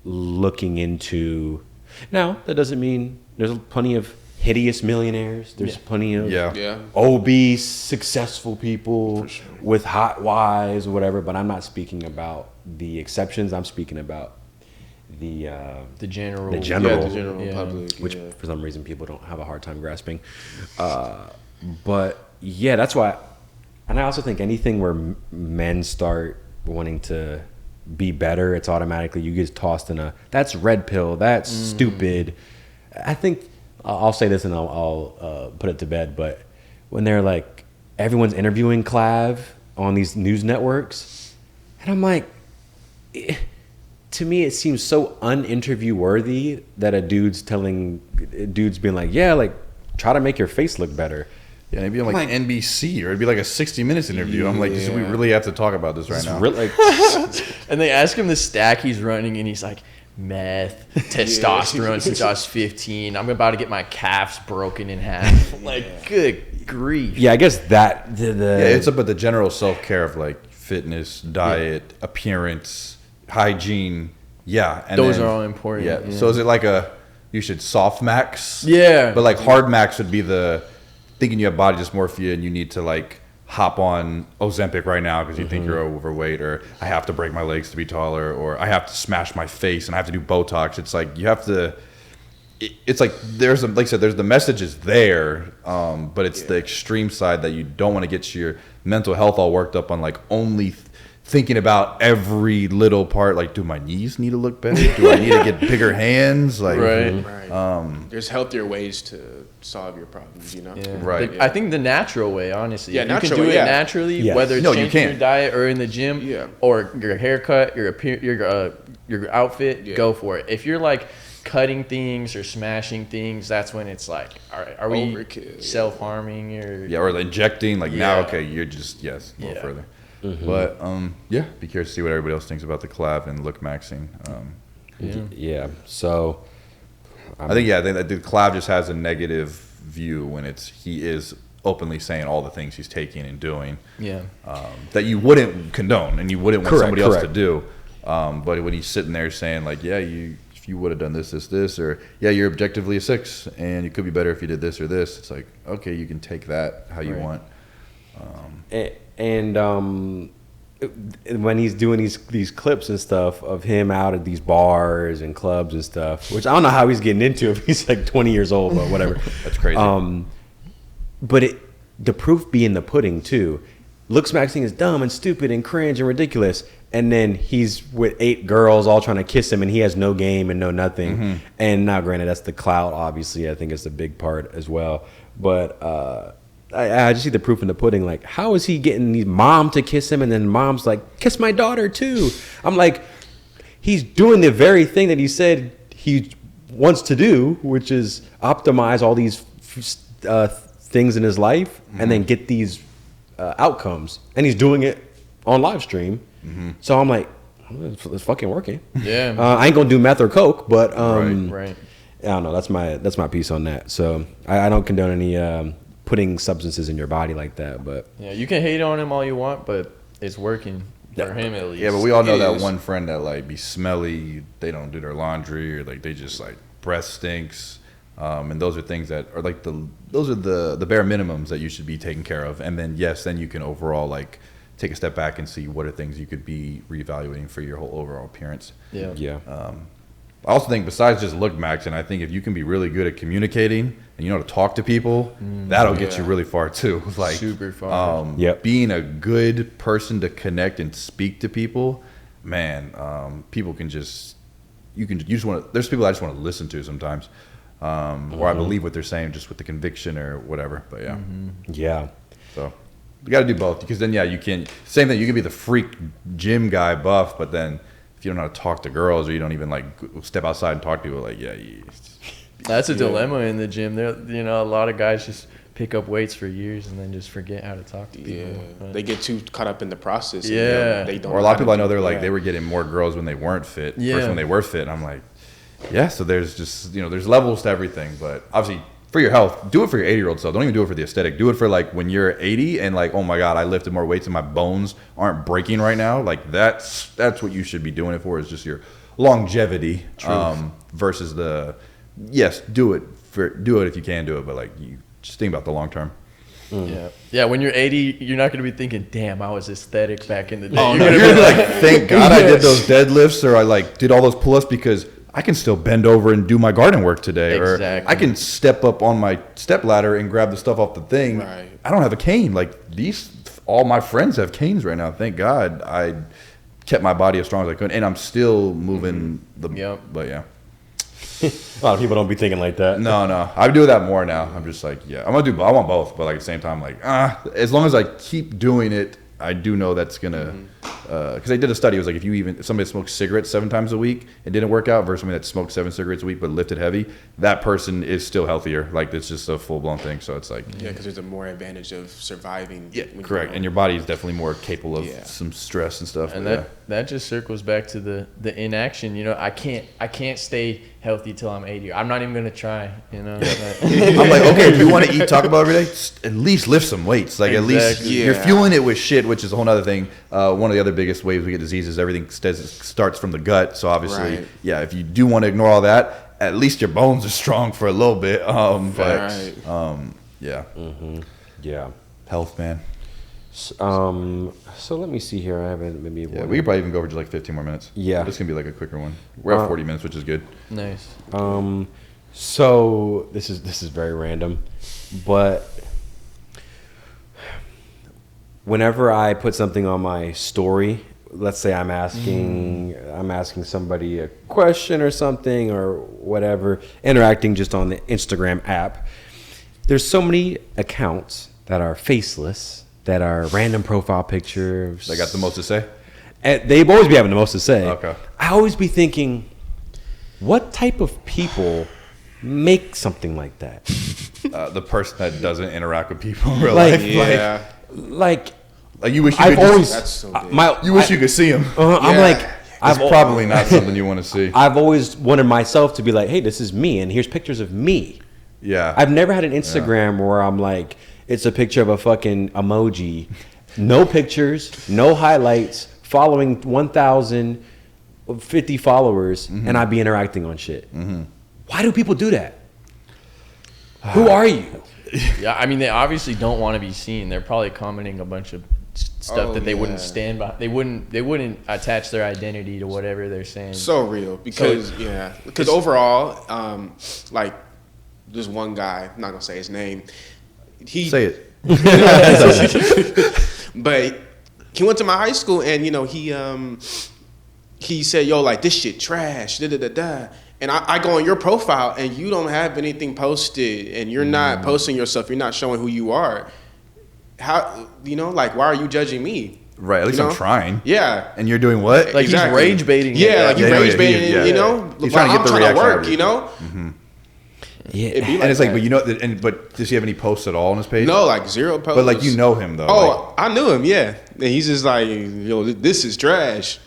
looking into. Now, that doesn't mean there's plenty of hideous millionaires. There's plenty of Yeah. obese, successful people For sure. with hot wives or whatever. But I'm not speaking about the exceptions. I'm speaking about the general. The general. Yeah, the general Yeah. public. which yeah. for some reason people don't have a hard time grasping. But yeah, that's why. And I also think anything where men start wanting to be better, it's automatically you get tossed in that's red pill, that's stupid. I think I'll say this and I'll put it to bed, but when they're like everyone's interviewing Clav on these news networks, and I'm like, to me it seems so uninterview worthy that a dude's being like, yeah, like try to make your face look better. Yeah, it'd be on like NBC or it'd be like a 60 Minutes interview. I'm like, do we really have to talk about this right now? Really, And they ask him the stack he's running, and he's like, meth, testosterone since I was 15. I'm about to get my calves broken in half. I'm like, good grief. yeah, I guess that Yeah, it's about the general self-care of like fitness, diet, appearance, hygiene. Yeah. And Those then- are all important. Yeah. So is it like you should soft max? Yeah. But like hard max would be thinking you have body dysmorphia and you need to like hop on Ozempic right now because you think you're overweight, or I have to break my legs to be taller, or I have to smash my face and I have to do Botox. It's like you have to. It's like there's like I said, there's the message is there, but it's the extreme side that you don't want to get your mental health all worked up on like only thinking about every little part. Like, do my knees need to look better? Do I need to get bigger hands? Like, Right. There's healthier ways to solve your problems, you know? Yeah. Right. I think the natural way, honestly. Yeah, If you can natural do way, it yeah. naturally, Yes. whether it's No, you changing can. your diet or in the gym, Yeah. or your haircut, your outfit, Yeah. go for it. If you're like cutting things or smashing things, that's when it's like, all right, are we Overkill, yeah. self-harming or yeah, or injecting. Like now, Yeah. okay, you're just a little Yeah. further. But yeah, be curious to see what everybody else thinks about the collab and Looksmaxxing. yeah. So I think that the collab just has a negative view when he is openly saying all the things he's taking and doing yeah. that you wouldn't condone and you wouldn't want Correct, somebody else to correct. do. But when he's sitting there saying like, yeah, if you would have done this, or yeah, you're objectively a 6 and you could be better if you did this or this. It's like, okay, you can take that how you Right. want. and when he's doing these clips and stuff of him out at these bars and clubs and stuff, which I don't know how he's getting into if he's like 20 years old, but whatever. That's crazy. But the proof be in the pudding too. Looksmaxxing is dumb and stupid and cringe and ridiculous, and then he's with 8 girls all trying to kiss him, and he has no game and no nothing. And now, granted, that's the clout. Obviously, I think it's a big part as well. But I just see the proof in the pudding. Like, how is he getting his mom to kiss him, and then mom's like, kiss my daughter too? I'm like, he's doing the very thing that he said he wants to do, which is optimize all these things in his life and then get these outcomes, and he's doing it on live stream. So I'm like, it's fucking working. Yeah. I ain't gonna do meth or coke, but Right. I don't know. That's my piece on that. So I don't condone any putting substances in your body like that. But Yeah, you can hate on him all you want, but it's working for him at least. Yeah, but we all know It that is. one friend that like be smelly, they don't do their laundry, or like they just like breath stinks, and those are things that are like those are the bare minimums that you should be taking care of. And then then you can overall like take a step back and see what are things you could be reevaluating for your whole overall appearance. Yeah. I also think besides just Looksmaxxing, I think if you can be really good at communicating and you know how to talk to people, that'll get you really far too. Like Super far. Yep. being a good person to connect and speak to people, man, people can just want to. There's people I just want to listen to sometimes, or I believe what they're saying just with the conviction or whatever. But yeah, yeah, so you got to do both, because then you can same thing. You can be the freak gym guy buff, but then if you don't know how to talk to girls, or you don't even like step outside and talk to people, like That's a dilemma in the gym. There, a lot of guys just pick up weights for years and then just forget how to talk to people. Yeah, But- they get too caught up in the process. and Yeah. they don't. Or a know lot how of people to I know, do they're it. like Yeah. they were getting more girls when they weren't fit Yeah. versus when they were fit. And I'm like, yeah. So there's just there's levels to everything, but obviously for your health, do it for your 80-year-old self. Don't even do it for the aesthetic. Do it for like when you're 80 and like, oh my god, I lifted more weights and my bones aren't breaking right now. Like that's what you should be doing it for, is just your longevity versus do it do it if you can do it, but like you just think about the long term. Yeah. When you're 80, you're not gonna be thinking, "Damn, I was aesthetic back in the day." Oh, no, you're gonna be like, thank God I did those deadlifts, or I like did all those pull-ups because I can still bend over and do my garden work today, Exactly. or I can step up on my step ladder and grab the stuff off the thing. Right. I don't have a cane. Like all my friends have canes right now. Thank God I kept my body as strong as I could, and I'm still moving the. Yep. But yeah. A lot of people don't be thinking like that. No, I do that more now. I'm just like, yeah, I want both, but like at the same time, like, as long as I keep doing it, I do know that's gonna, because they did a study. It was like if somebody smokes cigarettes 7 times a week and didn't work out versus somebody that smoked 7 cigarettes a week but lifted heavy, that person is still healthier. Like it's just a full blown thing. So it's like, Yeah, because there's a more advantage of surviving. yeah, when correct. you're And your body is definitely more capable of Yeah. some stress and stuff. And but that just circles back to the inaction. You know, I can't stay healthy till I'm 80. I'm not even gonna try. You know. I'm like, okay, if you want to eat Taco Bell every day, at least lift some weights. Like at least Exactly. you're Yeah. fueling it with shit, which is a whole other thing. One of the other biggest ways we get diseases, everything starts from the gut. So obviously, Right. yeah, if you do want to ignore all that, at least your bones are strong for a little bit. Right. Yeah, Yeah. health, man. So let me see here. I haven't maybe. Yeah, we could probably even go over just like 15 more minutes. Yeah. This can be like a quicker one. We're at 40 minutes, which is good. Nice. So this is very random, but whenever I put something on my story, let's say I'm asking somebody a question or something or whatever, interacting just on the Instagram app. There's so many accounts that are faceless, that are random profile pictures. They got the most to say. And they've always be having the most to say. Okay. I always be thinking, what type of people make something like that? The person that doesn't interact with people in real Like- life. Yeah. Like Like you wish you I've could just- always, That's so big. you wish you could see him. I'm Yeah. like, It's probably not something you want to see. I've always wanted myself to be like, hey, this is me, and here's pictures of me. Yeah. I've never had an Instagram where I'm like, it's a picture of a fucking emoji, no pictures, no highlights, following 1,050 followers, and I'd be interacting on shit. Why do people do that? Who are you? Yeah, I mean, they obviously don't want to be seen. They're probably commenting a bunch of stuff Oh, that they wouldn't yeah. stand by. They wouldn't attach their identity to whatever they're saying. So real because because overall, like this one guy, I'm not gonna say his name. He Say it. but he went to my high school, and he said, "Yo, like this shit trash." Da da da da. And I go on your profile, and you don't have anything posted, and you're not posting yourself. You're not showing who you are. How like why are you judging me? Right. At least You I'm know? trying. Yeah. And you're doing what? Like Exactly. he's rage baiting. Yeah, like you Yeah, rage yeah, baiting, yeah. you know. He's trying to get I'm the trying reaction to out work, of you. you know. Yeah. It'd be and it's like, that. but you know, but does he have any posts at all on his page? No, like zero posts. But like you know him though. Oh, I knew him. Yeah, and he's just like, yo, this is trash.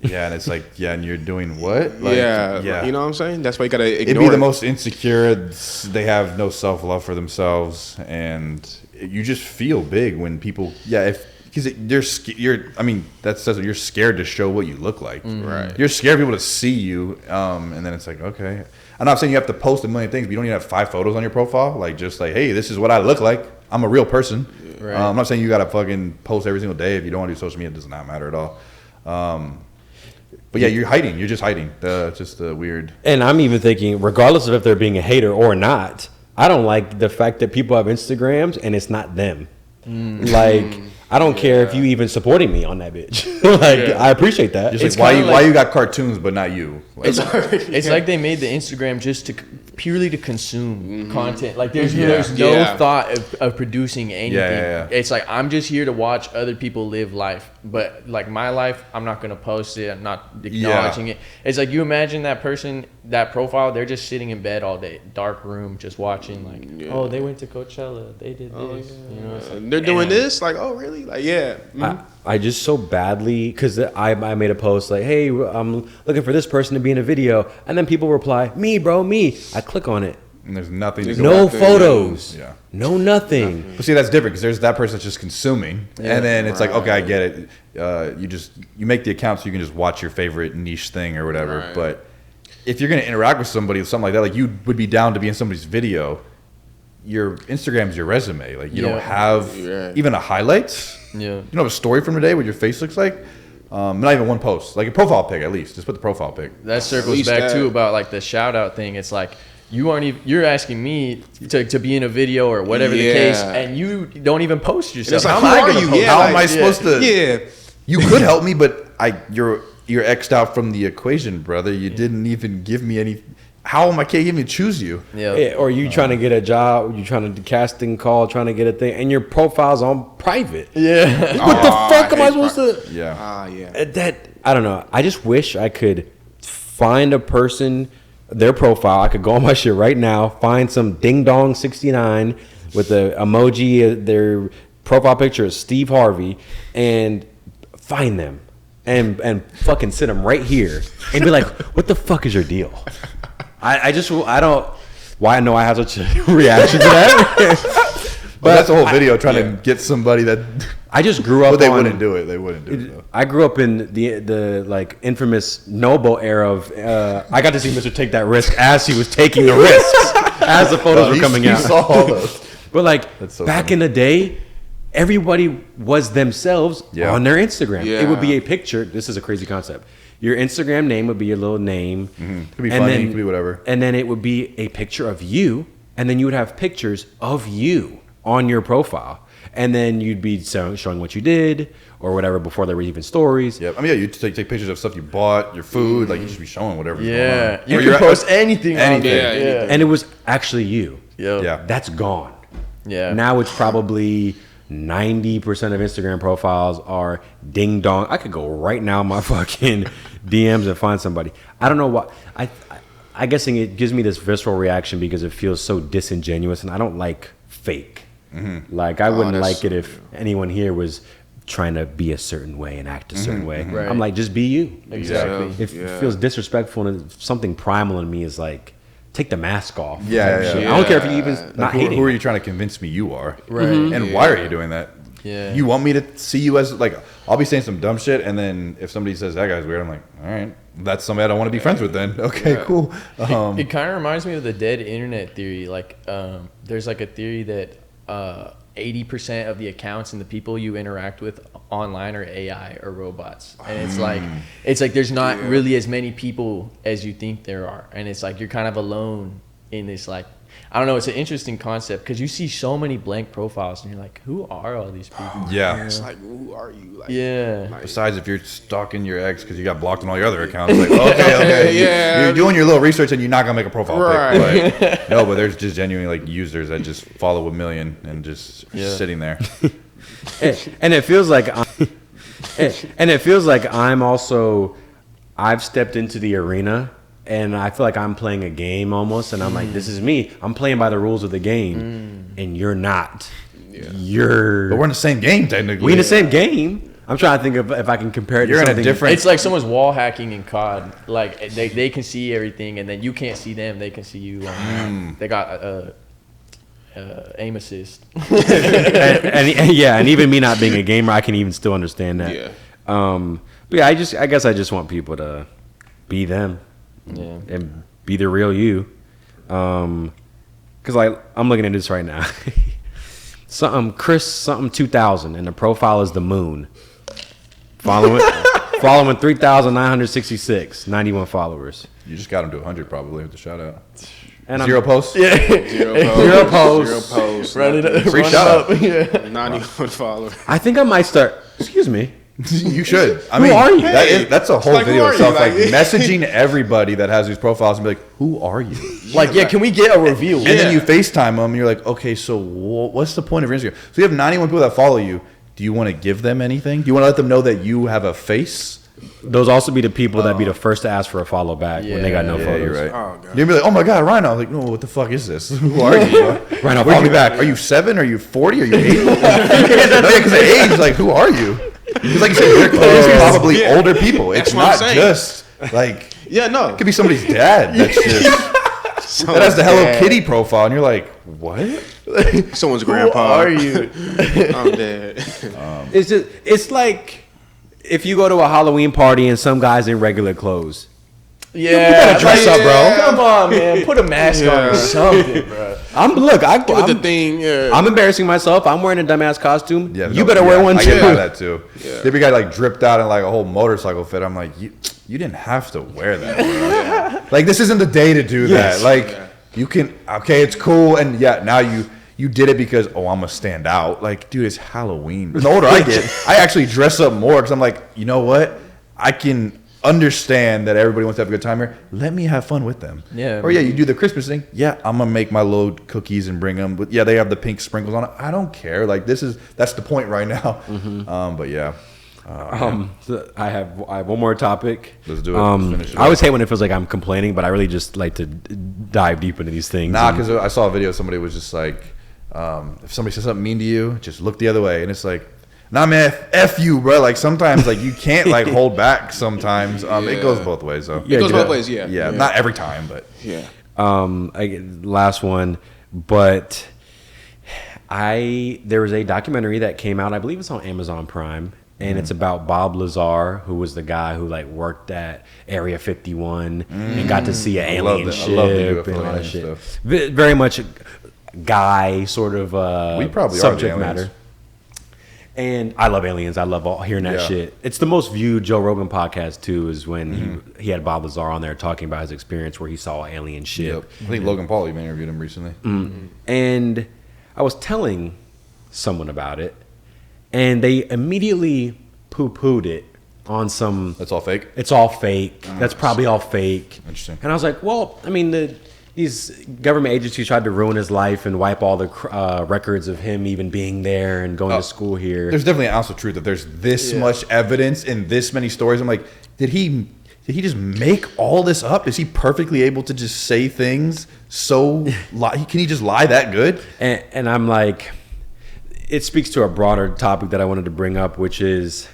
Like, yeah, and it's like, yeah, and you're doing what? Like, yeah, you know what I'm saying? That's why you gotta ignore It'd be the it. most insecure. They have no self love for themselves, and you just feel big when people. Yeah, because you're. I mean, that says you're scared to show what you look like. Right. You're scared people to see you, and then it's like, okay. I'm not saying you have to post a million things, but you don't even have 5 photos on your profile. Like, just like, hey, this is what I look like. I'm a real person. Right. I'm not saying you gotta fucking post every single day. If you don't want to do social media, it does not matter at all. But yeah, you're hiding. You're just hiding. Just weird. And I'm even thinking, regardless of if they're being a hater or not, I don't like the fact that people have Instagrams and it's not them. Like, I don't care if you even supporting me on that bitch. Like, I appreciate that. Just It's like kinda why like- you got cartoons but not you? Like, It's like they made the Instagram just to purely to consume content. Like there's no Yeah. thought of producing anything. Yeah. It's like I'm just here to watch other people live life, but like my life, I'm not gonna post it. I'm not acknowledging it. It's like you imagine that person, that profile, they're just sitting in bed all day, dark room, just watching. Like, oh, they went to Coachella, they did this. You know, it's like, They're doing damn. this. Like, oh, really? Like, yeah. I just so badly, because I made a post like, hey, I'm looking for this person to be in a video. And then people reply, me, bro, me. I click on it. and there's nothing. To go No nothing. photos. Yeah. No nothing. But see, that's different because there's that person that's just consuming, and then it's like, okay, I get it. You make the account so you can just watch your favorite niche thing or whatever. Right. But if you're gonna interact with somebody with something like that, like you would be down to be in somebody's video. Your Instagram's your resume. Like you don't have even a highlights. Yeah. You don't have a story from today what your face looks like. Not even one post, like a profile pic at least. Just put the profile pic. That circles back too about like the shout out thing. It's like you aren't even. You're asking me to be in a video or whatever the case, and you don't even post yourself. Like, how am I gonna post? How am I supposed to? Yeah. You could help me, but you're X'd out from the equation, brother. You didn't even give me any. How am I can't even choose you? Yeah. Or you trying to get a job, you trying to do casting call, trying to get a thing, and your profile's on private. Yeah. What the fuck am I supposed to? Yeah. That I don't know. I just wish I could find a person, their profile. I could go on my shit right now, find some ding dong 69 with the emoji. Their profile picture is Steve Harvey, and find them and fucking sit them right here and be like, "What the fuck is your deal?" I don't. Why I know I have such a reaction to that. But that's the whole video trying to get somebody that I just grew up. But they wouldn't do it. They wouldn't do it. Though. I grew up in the like infamous Noble era of. I got to see Mr. take that risk as he was taking the risks as the photos were coming out. Saw all those. But like so back funny. in the day, everybody was themselves on their Instagram. Yeah. It would be a picture. This is a crazy concept. Your Instagram name would be your little name. Mm-hmm. Could be funny, could be whatever. And then it would be a picture of you, and then you would have pictures of you on your profile. And then you'd be showing what you did or whatever before there were even stories. Yeah, I mean, you take pictures of stuff you bought, your food, like you should be showing whatever's going on. You can post anything on there. Yeah. And it was actually you. Yeah. That's gone. Yeah. Now it's probably 90% of Instagram profiles are ding dong. I could go right now in my fucking DMs and find somebody. I don't know why. I guessing it gives me this visceral reaction because it feels so disingenuous, and I don't like fake. Mm-hmm. Like I wouldn't like it if anyone here was trying to be a certain way and act a certain way. Right. I'm like, just be you. Exactly. It feels disrespectful, and something primal in me is like, take the mask off. Yeah. I don't care if you even not who hating. are you trying to convince me you are? Right. And why are you doing that? Yeah. You want me to see you as like I'll be saying some dumb shit, and then if somebody says that guy's weird, I'm like, all right, that's somebody I don't want to be friends with. Then okay, cool. It kind of reminds me of the dead internet theory. Like, there's like a theory that 80% of the accounts and the people you interact with online are AI or robots, and it's like there's not really as many people as you think there are, and it's like you're kind of alone in this, like, I don't know, it's an interesting concept because you see so many blank profiles and you're like, who are all these people? Yeah. It's like, who are you? Like, Yeah. Besides, if you're stalking your ex because you got blocked on all your other accounts, like okay, Yeah. you're doing your little research and you're not gonna make a profile Right. pic. Like, no, but there's just genuinely like users that just follow a million and just sitting there. And it feels like I'm also, I've stepped into the arena and I feel like I'm playing a game almost, and I'm like, this is me. I'm playing by the rules of the game, and you're not. But we're in the same game technically. We in the same game. I'm trying to think of if I can compare it You're to in a something different. It's like someone's wall hacking in COD. Like they can see everything, and then you can't see them. They can see you. They got aim assist. and even me not being a gamer, I can even still understand that. Yeah. But yeah, I guess I just want people to be them. Yeah. And be the real you. Cause like I'm looking at this right now. Chris 2000, and the profile is the moon. Following 3,966, 91 followers. You just got him to 100 probably with the shout out. And Zero posts. Zero posts. Run it up. Free Run shout up. Yeah. 91 followers. I think I might start. Excuse me. You should. I Who mean, are you? That's a whole Like, who video are itself. you? Like Like- messaging everybody that has these profiles and be like, "Who are you?" Like, yeah, can we get a reveal? And then you FaceTime them, and you're like, "Okay, so what's the point of your Instagram?" So you have 91 people that follow you. Do you want to give them anything? Do you want to let them know that you have a face? Those also be the people that be the first to ask for a follow back when they got no Yeah, photos. You're right. Oh, God. You're gonna be like, "Oh my God, Rhino!" I'm like, no, what the fuck is this? Who are you? Rhino, Where'd follow you me back. Are you 7? Are you 40? Are you 80? No, because of age. Like, who are you? Because like you said, they're probably older people. It's That's what I'm not saying. just like Yeah, no. it could be somebody's dad. That's just that has the Hello Kitty profile, and you're like, what? Someone's Who grandpa. are you? I'm dead. It's like if you go to a Halloween party and some guy's in regular clothes. Yeah, dress up, bro. Come on, man. Put a mask on or something, bro. I'm the thing. Yeah. I'm embarrassing myself. I'm wearing a dumbass costume. Yeah, you better wear one I too. get by that too. Yeah. Every guy like dripped out in like a whole motorcycle fit. I'm like, you didn't have to wear that. Bro. Like this isn't the day to do that. Like you can, okay, it's cool, and now you did it because I'm gonna stand out. Like, dude, it's Halloween. The older I get, I actually dress up more because I'm like, you know what? I can understand that everybody wants to have a good time here. Let me have fun with them. Yeah. Or you do the Christmas thing. Yeah, I'm gonna make my little cookies and bring them. But they have the pink sprinkles on it. I don't care. Like that's the point right now. But yeah. So I have one more topic. Let's do it. Let's finish it I always hate when it feels like I'm complaining, but I really just like to dive deep into these things. Nah, because I saw a video. Somebody was just like, if somebody says something mean to you, just look the other way. And it's like, nah, man, F you, bro. Like sometimes, like you can't like hold back. Sometimes it goes both ways. So It goes both ways. Yeah. yeah, not every time, but Yeah. Last one, but there was a documentary that came out. I believe it's on Amazon Prime. And it's about Bob Lazar, who was the guy who like worked at Area 51 and got to see an alien ship and all that shit. Stuff. Very much a guy sort of We probably are subject the aliens. matter. And I love aliens. I love hearing that Yeah. shit. It's the most viewed Joe Rogan podcast too. Is when he had Bob Lazar on there talking about his experience where he saw an alien ship. I think Logan Paul even interviewed him recently. And I was telling someone about it, and they immediately poo-pooed it on some. That's all fake. It's all fake. That's probably all fake. Interesting. And I was like, well, I mean, these government agencies tried to ruin his life and wipe all the records of him even being there and going to school here. There's definitely an ounce of truth that there's this much evidence in this many stories. I'm like, did he just make all this up? Is he perfectly able to just say things so? Can he just lie that good? And I'm like, it speaks to a broader topic that I wanted to bring up, which is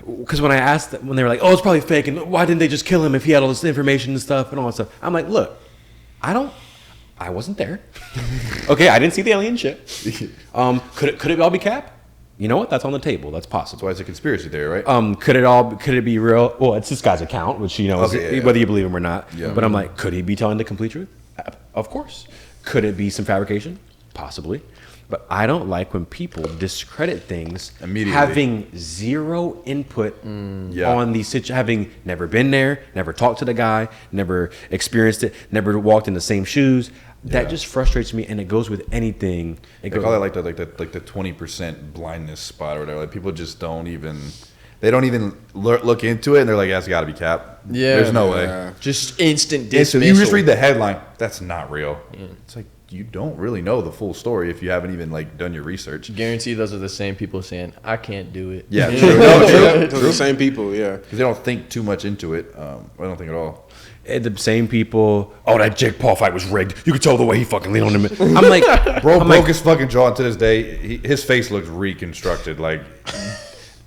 because when they were like, oh, it's probably fake, and why didn't they just kill him if he had all this information and stuff and all that stuff? I'm like, look, I wasn't there. Okay, I didn't see the alien ship. Could it all be cap? You know what? That's on the table. That's possible. That's why it's a conspiracy theory, right? Could it be real? Well, it's this guy's account, which whether you believe him or not. Yeah. But I'm like, could he be telling the complete truth? Of course. Could it be some fabrication? Possibly. But I don't like when people discredit things Immediately. having zero input on these situations, having never been there, never talked to the guy, never experienced it, never walked in the same shoes. That just frustrates me, and it goes with anything. They call it like the 20% blindness spot or whatever. Like people just don't even look into it, and they're like, "That's got to be cap." Yeah, there's no way. Just instant So dismissal. you just read the headline. That's not real. It's like you don't really know the full story if you haven't even like done your research. Guarantee those are the same people saying, "I can't do it." Yeah, true. No, true. Those are the same people. Yeah. Because they don't think too much into it. I don't think at all. The same people. Oh, that Jake Paul fight was rigged. You could tell the way he fucking leaned on him. I'm like, Bro broke his fucking jaw, and to this day, his face looks reconstructed. Like,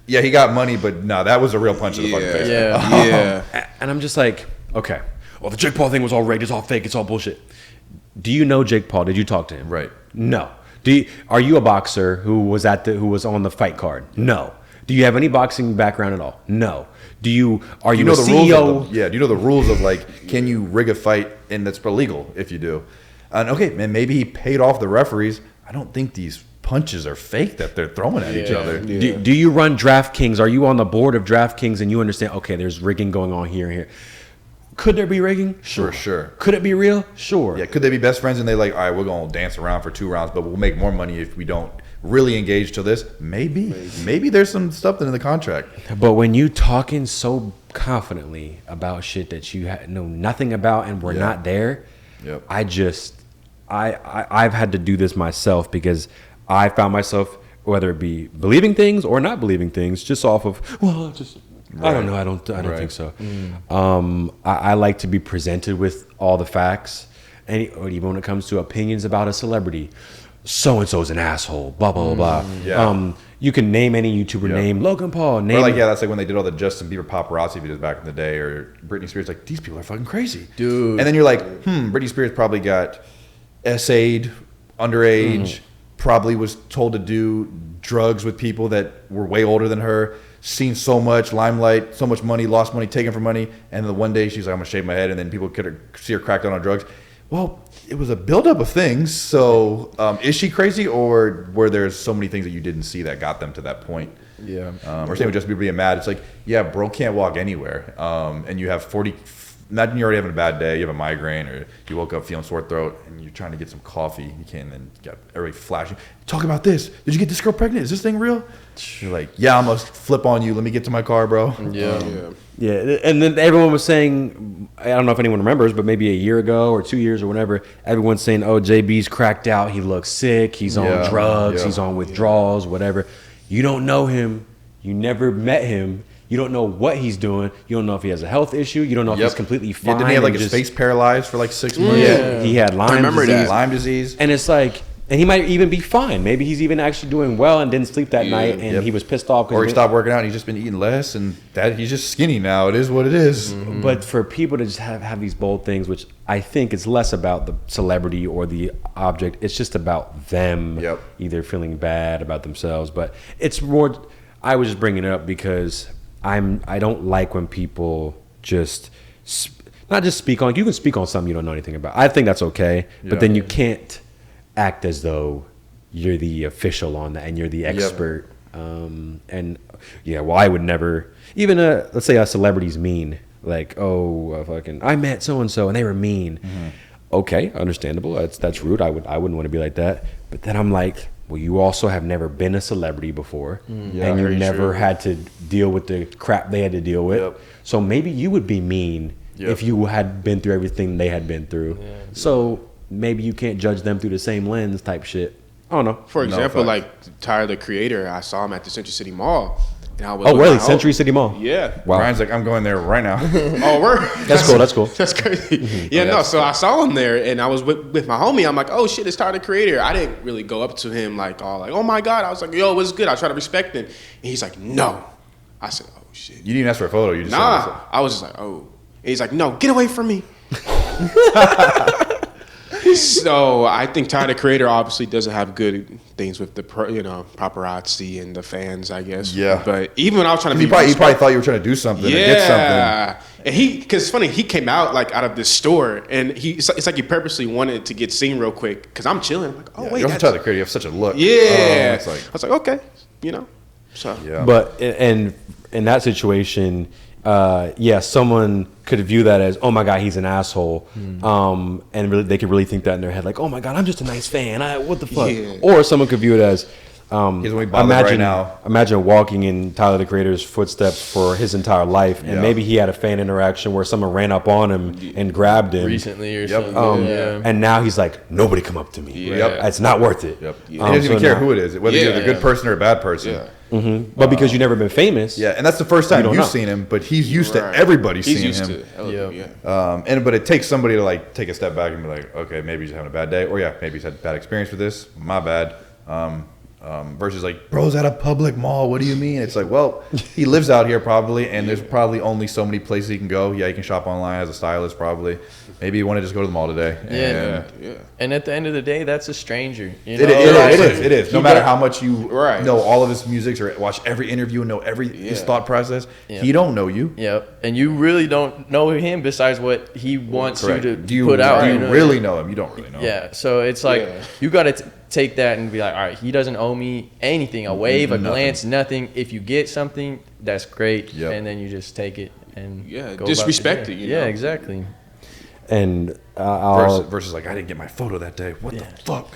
yeah, he got money, but no, that was a real punch in the fucking face. Yeah. And I'm just like, okay. Well, the Jake Paul thing was all rigged. It's all fake. It's all bullshit. Do you know Jake Paul? Did you talk to him? Right. No. Are you a boxer who was on the fight card? No. Do you have any boxing background at all? No. Are you Do you a know the CEO? rules of do you know the rules of like, can you rig a fight and that's illegal if you do? And okay, man, maybe he paid off the referees. I don't think these punches are fake that they're throwing at each other. Yeah. Do you run DraftKings? Are you on the board of DraftKings and you understand, okay, there's rigging going on here and here? Could there be rigging? For sure. Could it be real? Sure. Yeah, could they be best friends and they like, all right, we're going to dance around for 2 rounds, but we'll make more money if we don't really engage to this? Maybe there's some stuff in the contract. But when you talking so confidently about shit that you know nothing about and we're not there, Yep. I've had to do this myself because I found myself, whether it be believing things or not believing things, just off of, well, I don't know. I don't think so. I like to be presented with all the facts, and even when it comes to opinions about a celebrity, so and so's an asshole. Blah blah blah. Yeah. You can name any YouTuber, name Logan Paul, name. Or like, that's like when they did all the Justin Bieber paparazzi videos back in the day, or Britney Spears. Like, these people are fucking crazy, Dude. And then you're like, Britney Spears probably got SA'd underage, probably was told to do drugs with people that were way older than her. seen so much limelight, so much money, lost money, taken from money, and then one day she's like, I'm gonna shave my head, and then people could see her cracked out on drugs. Well, it was a buildup of things. So is she crazy, or were there so many things that you didn't see that got them to that point? Yeah. Or same with just people being mad. It's like, yeah, bro can't walk anywhere. And you have 40. Imagine you're already having a bad day. You have a migraine, or you woke up feeling sore throat, and you're trying to get some coffee. You can't, then you got everybody flashing. Talk about this. Did you get this girl pregnant? Is this thing real? You're like, yeah, I'm gonna flip on you. Let me get to my car, bro. Yeah, and then everyone was saying, I don't know if anyone remembers, but maybe a year ago or 2 years or whatever, everyone's saying, oh, JB's cracked out. He looks sick. He's on drugs. He's on withdrawals, whatever. You don't know him. You never met him. You don't know what he's doing. You don't know if he has a health issue. You don't know if he's completely fine. Didn't he have like his face paralyzed for like 6 months? Yeah, he had Lyme disease. And it's like, and he might even be fine. Maybe he's even actually doing well and didn't sleep that night, and he was pissed off. Or he stopped working out and he's just been eating less, and that he's just skinny now. It is what it is. Mm-hmm. But for people to just have these bold things, which I think it's less about the celebrity or the object. It's just about them either feeling bad about themselves. But it's more, I was just bringing it up because I don't like when people just not just speak on. You can speak on something you don't know anything about. I think that's okay, but then you can't act as though you're the official on that and you're the expert. And well, I would never even let's say a celebrity's mean, like fucking I met so and so and they were mean. Okay, understandable. That's rude. I wouldn't want to be like that. But then I'm like, well, you also have never been a celebrity before, and you never had to deal with the crap they had to deal with. So maybe you would be mean if you had been through everything they had been through. So maybe you can't judge them through the same lens type shit. I don't know. For example, like Tyler, the Creator, I saw him at the Century City Mall. And I was really? Century City Mall? Yeah. Wow. Ryan's like, I'm going there right now. Oh, word? That's cool. That's crazy. So I saw him there, and I was with my homie. I'm like, oh, shit, it's Tyler, the Creator. I didn't really go up to him like, oh, my God. I was like, yo, what's good? I try to respect him. And he's like, no. I said, oh, shit. You didn't ask for a photo. You just I was just like, oh. And he's like, no, get away from me. So I think Tyler, the Creator, obviously doesn't have good things with the paparazzi and the fans, I guess. Yeah. But even when I was trying to he probably thought you were trying to do something or get something. Yeah. And because it's funny, he came out like out of this store, and it's like he purposely wanted to get seen real quick because I'm chilling. I'm like, wait, you're also Tyler, the Creator. You have such a look. Yeah. I was like, okay, So. Yeah. But in that situation, someone could view that as, oh my God, he's an asshole, and really, they could really think that in their head, like, oh my God, I'm just a nice fan. What the fuck? Yeah. Or someone could view it as, imagine walking in Tyler, the Creator's footsteps for his entire life, and maybe he had a fan interaction where someone ran up on him and grabbed him recently or something. And now he's like, nobody come up to me. It's not worth it. He doesn't even care who it is, whether you're a good person or a bad person. But because you've never been famous, and that's the first time you've seen him, but he's used to everybody seeing him. But it takes somebody to like take a step back and be like, okay, maybe he's having a bad day, or maybe he's had a bad experience with this. My bad. Versus like, bro's at a public mall. What do you mean? It's like, well, he lives out here probably, and there's probably only so many places he can go. Yeah, he can shop online as a stylist probably. Maybe you want to just go to the mall today. And at the end of the day, that's a stranger. It is. No matter how much you know all of his music or watch every interview and know his thought process, he don't know you. Yep. And you really don't know him besides what he wants you to put out. Do you really know him? You don't really know him. Yeah. So it's like you got to take that and be like, all right, he doesn't owe me anything. A wave, a glance, nothing. If you get something, that's great. And then you just take it and go disrespect it. Yeah, exactly. And versus like, I didn't get my photo that day. What the fuck?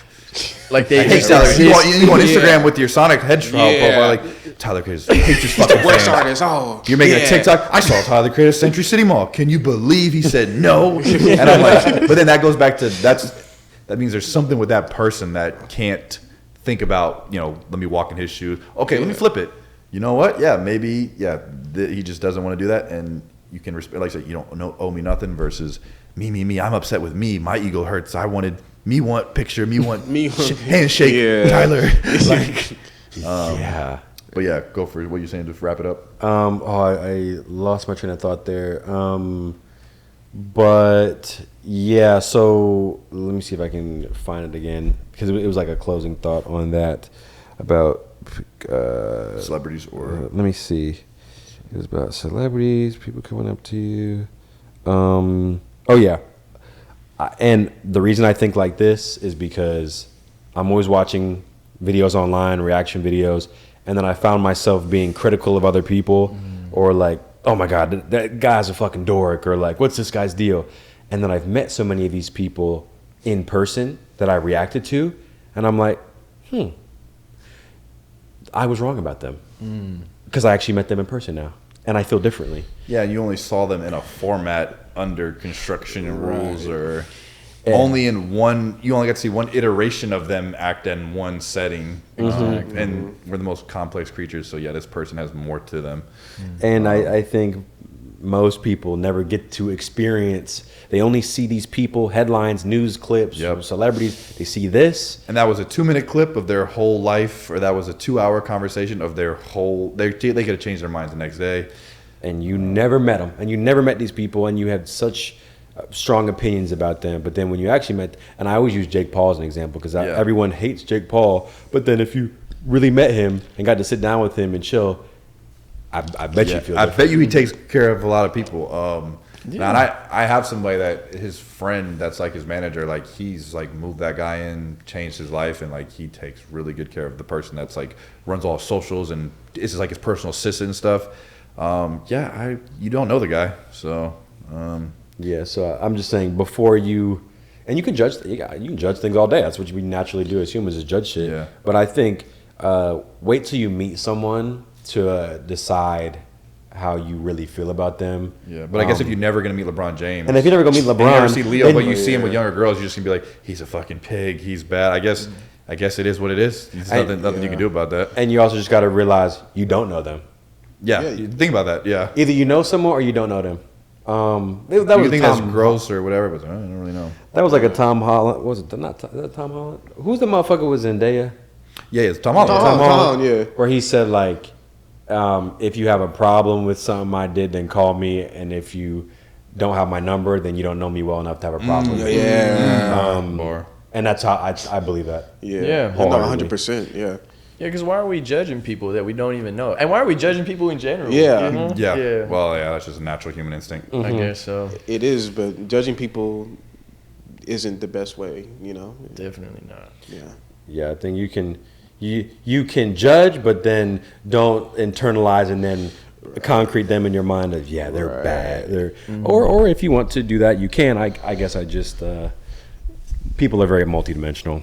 Like they hate Tyler. You on Instagram with your Sonic headshot profile, like Tyler Creator's hate your fucking worst artist. You're making a TikTok. I saw Tyler Creator Century City Mall. Can you believe he said no? And I'm like, but then that goes back to that means there's something with that person that can't think about, let me walk in his shoes. Okay, let me flip it. You know what? Yeah, maybe. Yeah, he just doesn't want to do that, and you can respect. Like I said, you don't owe me nothing. Versus me. I'm upset with me. My ego hurts. I wanted. Me want picture. Me want handshake. Tyler. But yeah, go for what you're saying. Just wrap it up. I lost my train of thought there. But yeah, so let me see if I can find it again because it was like a closing thought on that about Celebrities or let me see. It was about celebrities, people coming up to you. Oh yeah, and the reason I think like this is because I'm always watching videos online, reaction videos, and then I found myself being critical of other people, or like, oh my god, that guy's a fucking dork, or like, what's this guy's deal? And then I've met so many of these people in person that I reacted to, and I'm like, I was wrong about them because I actually met them in person now, and I feel differently. yeah, you only saw them in a format under construction rules, or only in one. You only got to see one iteration of them act in one setting, and we're the most complex creatures. So yeah, this person has more to them. And I think most people never get to experience. They only see these people, headlines, news clips, celebrities. They see this. And that was a 2-minute clip of their whole life, or that was a 2-hour conversation of their whole. They could have changed their minds the next day. And you never met them, and you never met these people, and you had such strong opinions about them. But then when you actually met, and I always use Jake Paul as an example because everyone hates Jake Paul. But then if you really met him and got to sit down with him and chill, I bet you feel. I bet you he takes care of a lot of people. And I have somebody that his friend that's like his manager, like he's like moved that guy in, changed his life, and like he takes really good care of the person that's like runs all his socials and is like his personal assistant and stuff. You don't know the guy, so so I'm just saying before you, and you can judge things all day. That's what we naturally do as humans, is judge shit. Yeah. But I think wait till you meet someone to decide how you really feel about them. Yeah, but I guess if you're never gonna meet LeBron James, and if you're never gonna meet LeBron, and you never see Leo, then, but you see him with younger girls, you're just gonna be like, he's a fucking pig, he's bad. I guess it is what it is. There's nothing you can do about that. And you also just got to realize you don't know them. Yeah, think about that. Yeah, Either you know someone or you don't know them. That you was think that's gross or whatever, but I don't really know. That was like a Tom Holland. Was it not Tom Holland? Who's the motherfucker was Zendaya? Yeah, it's Tom Holland. Tom Holland, yeah. Where he said like, if you have a problem with something I did, then call me. And if you don't have my number, then you don't know me well enough to have a problem with me. And that's how I believe that. Yeah. No, 100%. Yeah. Yeah, because why are we judging people that we don't even know? And why are we judging people in general? Yeah. You know? Yeah. Well, yeah, that's just a natural human instinct. I guess so. It is, but judging people isn't the best way, you know? Definitely not. Yeah. Yeah, I think you can judge, but then don't internalize and then concrete them in your mind of they're bad. Or if you want to do that, you can. I guess I just people are very multidimensional.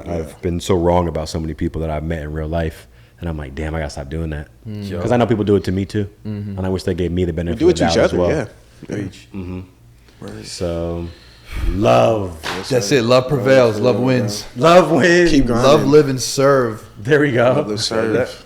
I've been so wrong about so many people that I've met in real life, and I'm like, damn, I gotta stop doing that because I know people do it to me too, and I wish they gave me the benefit. Do it to of each the doubt other, as well. yeah. So, love. That's it. Love prevails. Love wins. Love wins. Keep grinding. Love, live, and serve. There we go. Love, serve.